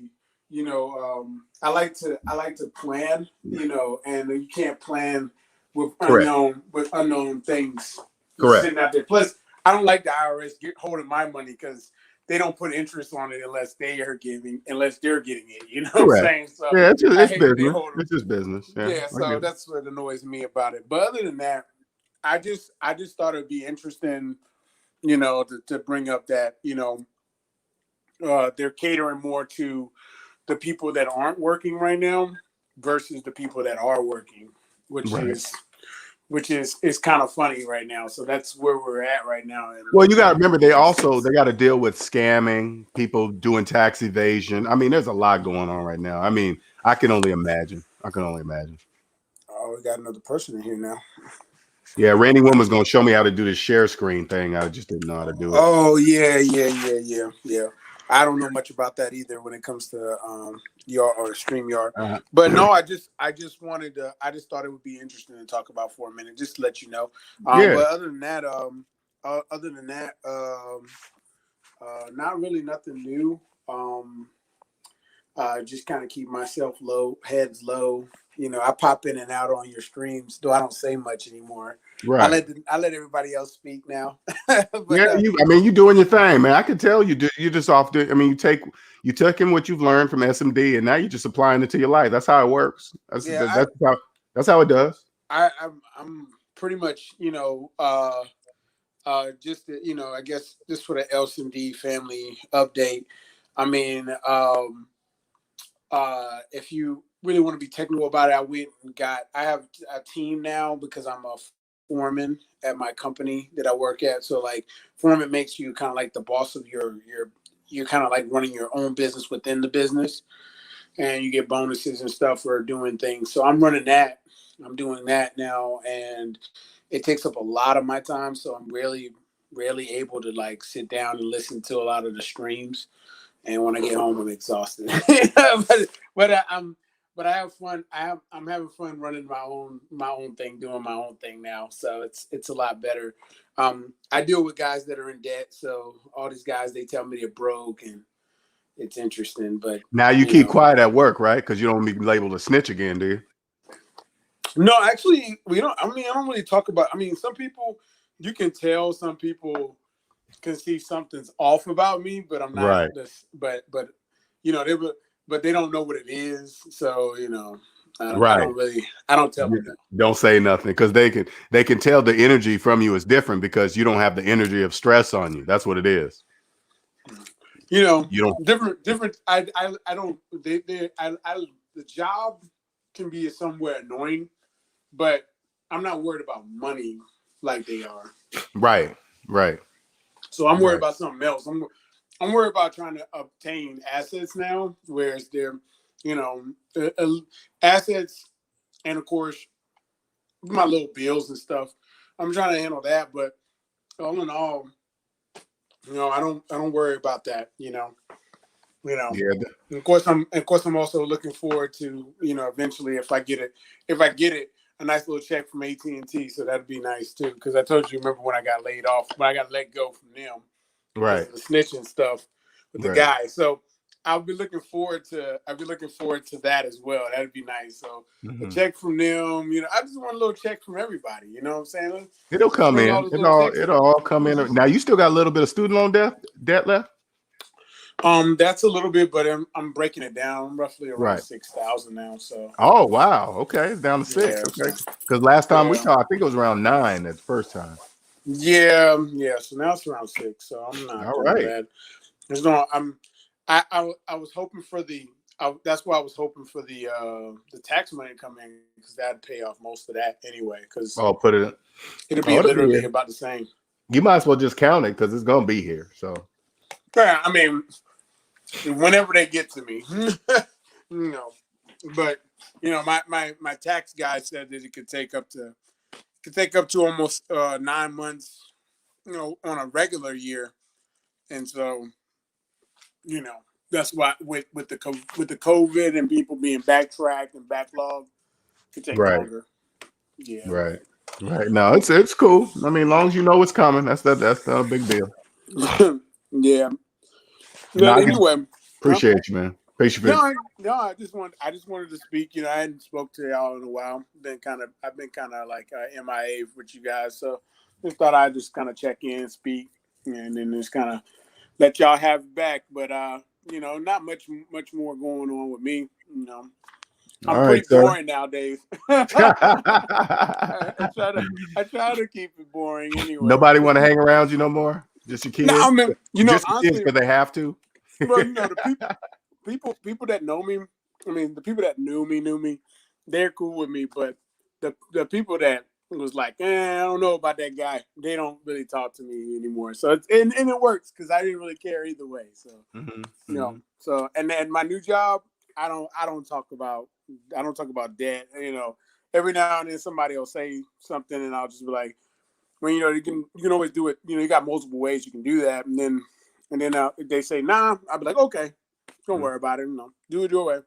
I like to plan, and you can't plan with unknown things sitting out there. Plus, I don't like the IRS holding my money because they don't put interest on it unless they're getting it. You know what I'm saying? So yeah, it's business. It's just business. Yeah, so that's what annoys me about it. But other than that, I just thought it'd be interesting, to bring up that, they're catering more to the people that aren't working right now versus the people that are working, which is kind of funny right now. So that's where we're at right now. Well, you got to remember, they got to deal with scamming, people doing tax evasion. I mean, there's a lot going on right now. I mean, I can only imagine. Oh, we got another person in here now. Yeah, Randy Woman's going to show me how to do this share screen thing. I just didn't know how to do it. Oh, yeah. I don't know much about that either when it comes to your or StreamYard. But no, I just wanted to. I just thought it would be interesting to talk about for a minute, just to let you know. But other than that, not really nothing new. Just kind of keep myself heads low. I pop in and out on your streams, though I don't say much anymore. Right. I let everybody else speak now. But, you're doing your thing, man. I can tell you you're just off the. I mean, you took in what you've learned from SMD, and now you're just applying it to your life. That's how it works. That's how it does. I'm pretty much, just I guess just for the LSMD family update. I mean, if you really want to be technical about it, I have a team now because I'm a foreman at my company that I work at. So like foreman makes you kind of like the boss of you're kind of like running your own business within the business, and you get bonuses and stuff for doing things. So I'm doing that now, and it takes up a lot of my time. So I'm rarely able to like sit down and listen to a lot of the streams. And when I get home, I'm exhausted. But I have fun. I'm having fun running my own thing, doing my own thing now. So it's a lot better. I deal with guys that are in debt. So all these guys, they tell me they're broke, and it's interesting. But now you keep quiet at work, right? Because you don't be labeled a snitch again, do you? No, actually, we don't. I mean, I don't really talk about. I mean, some people, you can tell. Some people can see something's off about me, but I'm not. Right. But they don't know what it is. So I don't really, I don't tell them that. Don't say nothing, because they can tell the energy from you is different because you don't have the energy of stress on you. That's what it is. You know, You don't. different. I don't. The job can be somewhere annoying, but I'm not worried about money like they are. Right. So I'm worried about something else. I'm worried about trying to obtain assets now, whereas they're, you know, assets, and of course my little bills and stuff. I'm trying to handle that, but all in all, you know, I don't worry about that. Yeah. And of course I'm also looking forward to, you know, eventually if I get it, a nice little check from AT&T, so that'd be nice too. Because I told you, remember when I got laid off, when I got let go from them, Right. the snitching stuff with the guy. So I'll be looking forward to that as well. That'd be nice. So a check from them, you know, I just want a little check from everybody. You know what I'm saying? It'll come in. It'll all come in. Now you still got a little bit of student loan debt left. That's a little bit, but I'm breaking it down. I'm roughly around 6,000 now. So. Oh wow. Okay, it's down to 6. Yeah. Okay. Because last time we talked, I think it was around 9 at the first time. Yeah. So now it's around 6. So I'm not all doing right. bad. There's no. I was hoping for the. That's why I was hoping for the tax money to come in, because that'd pay off most of that anyway. Because it'll be literally about the same. You might as well just count it because it's gonna be here. So. Yeah, I mean, whenever they get to me, you know. But you know, my tax guy said that it could take up to almost 9 months, you know, on a regular year, and so, you know, that's why with the COVID and people being backtracked and backlogged, it could take longer. Yeah. Right. No, it's cool. I mean, as long as you know what's coming, that's not a big deal. Yeah. No, Anyway, appreciate you, man. Appreciate you. No, I just wanted to speak. You know, I hadn't spoke to y'all in a while. I've been kind of like MIA with you guys, so just thought I'd just kind of check in, speak, and then just kind of let y'all have it back. But you know, not much more going on with me. You know, I'm pretty boring nowadays. I try to keep it boring anyway. Nobody want to hang around you no more. Just your kids. No, I mean, you know, just honestly, kids, but they have to. Well, you know, the people that know me. I mean, the people that knew me, they're cool with me. But the people that was like, I don't know about that guy, they don't really talk to me anymore. So and it works because I didn't really care either way. So you know, so and then my new job, I don't talk about debt. You know, every now and then somebody will say something, and I'll just be like, well, you know, you can always do it. You know, you got multiple ways you can do that, and then if they say nah, I'll be like, okay, don't worry about it. You know, do it your way.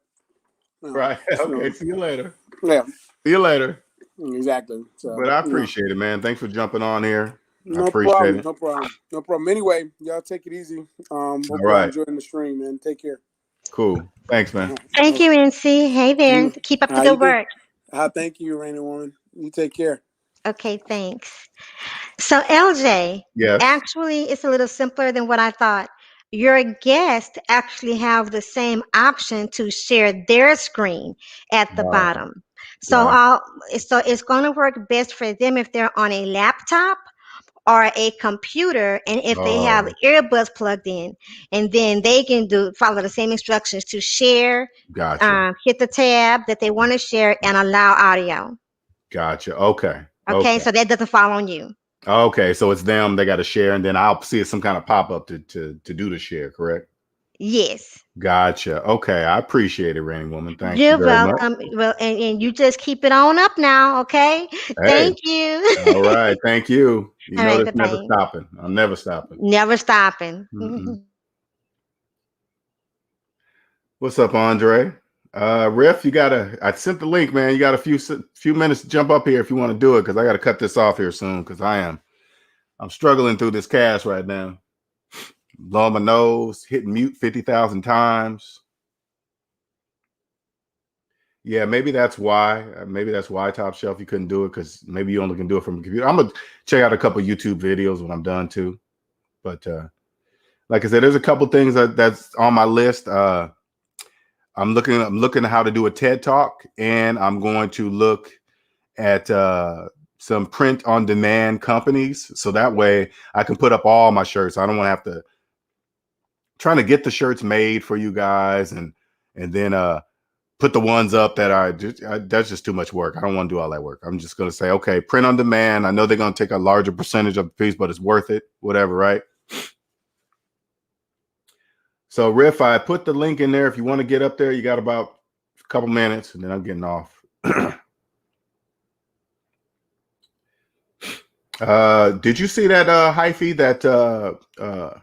You know, right. Okay. See you later. Yeah. See you later. Exactly. So, but I appreciate it, man. Thanks for jumping on here. No problem. Anyway, y'all take it easy. Hope you're enjoying the stream, man. Take care. Cool. Thanks, man. Thank you, NC. Hey there. Keep up the good work. Thank you, Rainy Woman. You take care. Okay, thanks. So, LJ, yes. Actually, it's a little simpler than what I thought. Your guests actually have the same option to share their screen at the bottom. So, so it's going to work best for them if they're on a laptop or a computer, and if they have earbuds plugged in, and then they can follow the same instructions to share. Gotcha. Hit the tab that they want to share and allow audio. Gotcha. Okay. Okay, so that doesn't fall on you. Okay, so it's them. They got to share, and then I'll see some kind of pop up to do the share. Correct? Yes. Gotcha. Okay, I appreciate it, Rainy Woman. Thank you You're very welcome. much. Well, and you just keep it on up now, okay? Hey. Thank you. All right, thank you. You know, it's never bye-bye. stopping. I'm never stopping. Never stopping. What's up, Andre? Riff, I sent the link, man. You got a few minutes to jump up here if you want to do it, because I got to cut this off here soon, because I'm struggling through this cash right now. Blowing my nose, hitting mute 50,000 times. Yeah, maybe that's why. Top Shelf, you couldn't do it, because maybe you only can do it from a computer. I'm gonna check out a couple YouTube videos when I'm done too. But like I said, there's a couple things that's on my list. I'm looking at how to do a TED Talk, and I'm going to look at some print on demand companies, so that way I can put up all my shirts. I don't want to have to trying to get the shirts made for you guys, and then put the ones up that that's just too much work. I don't want to do all that work. I'm just going to say, okay, print on demand. I know they're going to take a larger percentage of the piece, but it's worth it, whatever, right? So Riff, I put the link in there. If you want to get up there, you got about a couple minutes, and then I'm getting off. Did you see that hyphy that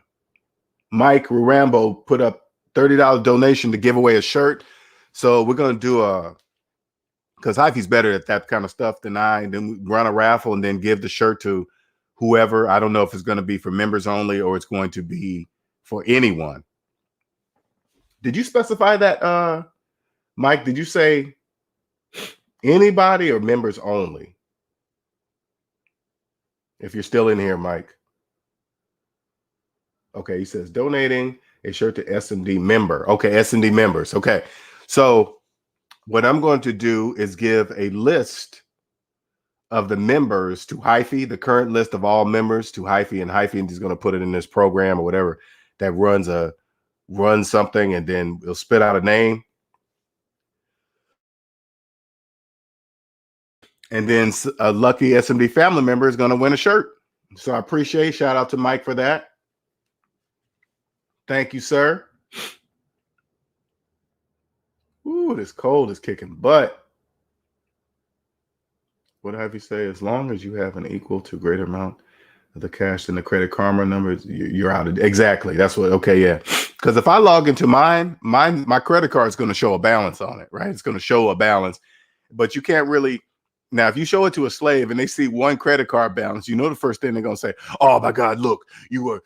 Mike Rambo put up $30 donation to give away a shirt? So we're going to do because hyphy's better at that kind of stuff than I, and then we run a raffle and then give the shirt to whoever. I don't know if it's going to be for members only or it's going to be for anyone. Did you specify that, Mike? Did you say anybody or members only? If you're still in here, Mike. Okay, he says donating a shirt to SMD member. Okay, SMD members. Okay, so what I'm going to do is give a list of the members to Hyphy, the current list of all members to Hyphy, and Hyphy is going to put it in this program or whatever that runs something, and then it'll spit out a name. And then a lucky SMD family member is going to win a shirt. So I appreciate, shout out to Mike for that. Thank you, sir. Ooh, this cold is kicking butt. What have you say? As long as you have an equal to greater amount of the cash than the Credit Karma numbers, you're out of exactly. That's what. Okay, yeah. Because if I log into my credit card is going to show a balance on it, right? It's going to show a balance, but you can't really. Now, if you show it to a slave and they see one credit card balance, you know the first thing they're gonna say, "Oh my God, look, you're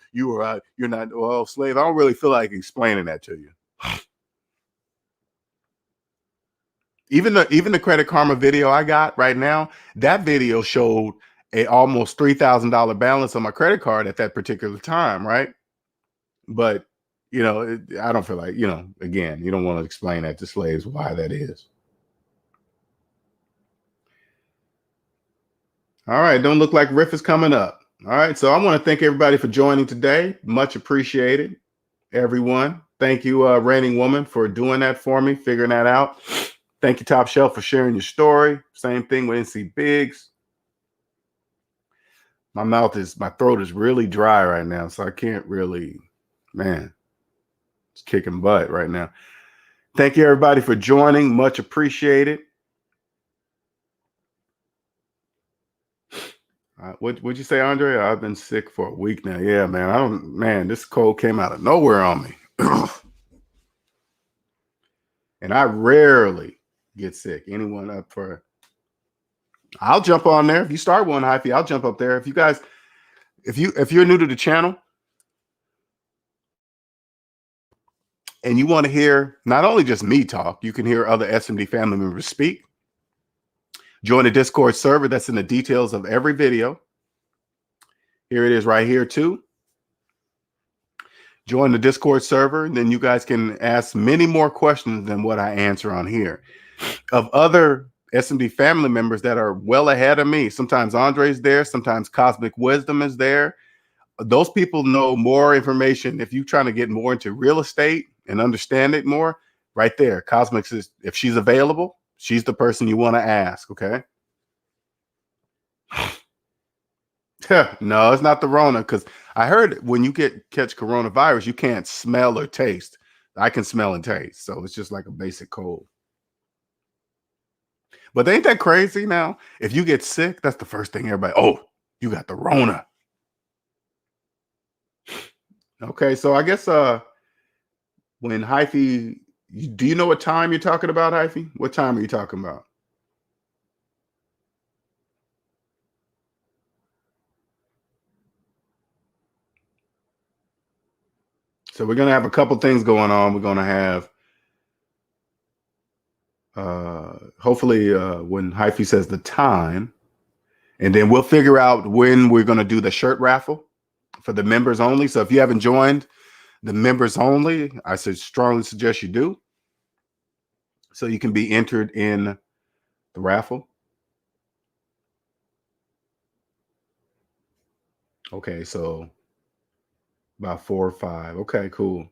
not." Well, slave, I don't really feel like explaining that to you. Even the Credit Karma video I got right now, that video showed a almost $3,000 balance on my credit card at that particular time, right? But I don't feel like again, you don't want to explain that to slaves why that is. All right, don't look like Riff is coming up. All right, so I want to thank everybody for joining today. Much appreciated, everyone. Thank you, Reigning Woman, for doing that for me, figuring that out. Thank you, Top Shelf, for sharing your story. Same thing with NC Biggs. My throat is really dry right now, so I can't really, man, it's kicking butt right now. Thank you, everybody, for joining. Much appreciated. What'd you say, Andre? I've been sick for a week now. Yeah, man. This cold came out of nowhere on me. And I rarely get sick. Anyone up for? I'll jump on there. If you start one, Hyphy, I'll jump up there. If you guys, if you're new to the channel and you want to hear not only just me talk, you can hear other SMD family members speak. Join the Discord server. That's in the details of every video. Here it is right here too. Join the Discord server, and then you guys can ask many more questions than what I answer on here. Of other SMD family members that are well ahead of me. Sometimes Andre's there. Sometimes Cosmic Wisdom is there. Those people know more information. If you're trying to get more into real estate and understand it more, right there, Cosmic is, if she's available, she's the person you want to ask, okay? No, it's not the Rona, because I heard when you catch coronavirus, you can't smell or taste. I can smell and taste, so it's just like a basic cold. But ain't that crazy now? If you get sick, that's the first thing everybody, oh, you got the Rona. Okay, so I guess when Hyphy, do you know what time you're talking about, Hyphy? What time are you talking about? So we're going to have a couple things going on. We're going to have, hopefully when Hyphy says the time, and then we'll figure out when we're going to do the shirt raffle for the members only. So if you haven't joined the members only, I strongly suggest you do. so you can be entered in the raffle. Okay, so about 4 or 5. Okay, cool.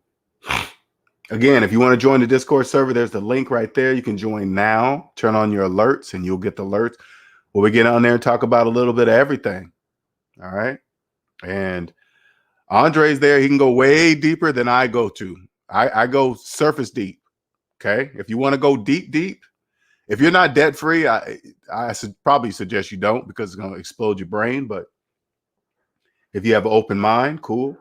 Again, if you want to join the Discord server, there's the link right there. You can join now, turn on your alerts, and you'll get the alerts where we get on there and talk about a little bit of everything. All right. And Andre's there. He can go way deeper than I go to. I go surface deep. Okay. If you want to go deep, if you're not debt free, I should probably suggest you don't, because it's going to explode your brain. But if you have an open mind, cool.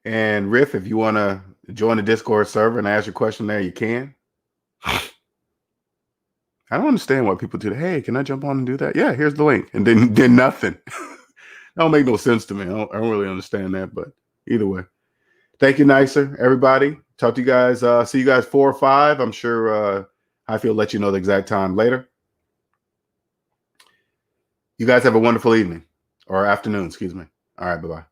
And Riff, if you want to join the Discord server and ask your question there, you can. I don't understand why people do that. Hey, can I jump on and do that? Yeah, here's the link. And then nothing. That don't make no sense to me. I don't really understand that, but either way. Thank you, Nicer, everybody. Talk to you guys. See you guys 4 or 5. I'm sure Highfield will let you know the exact time later. You guys have a wonderful evening or afternoon, excuse me. All right, bye-bye.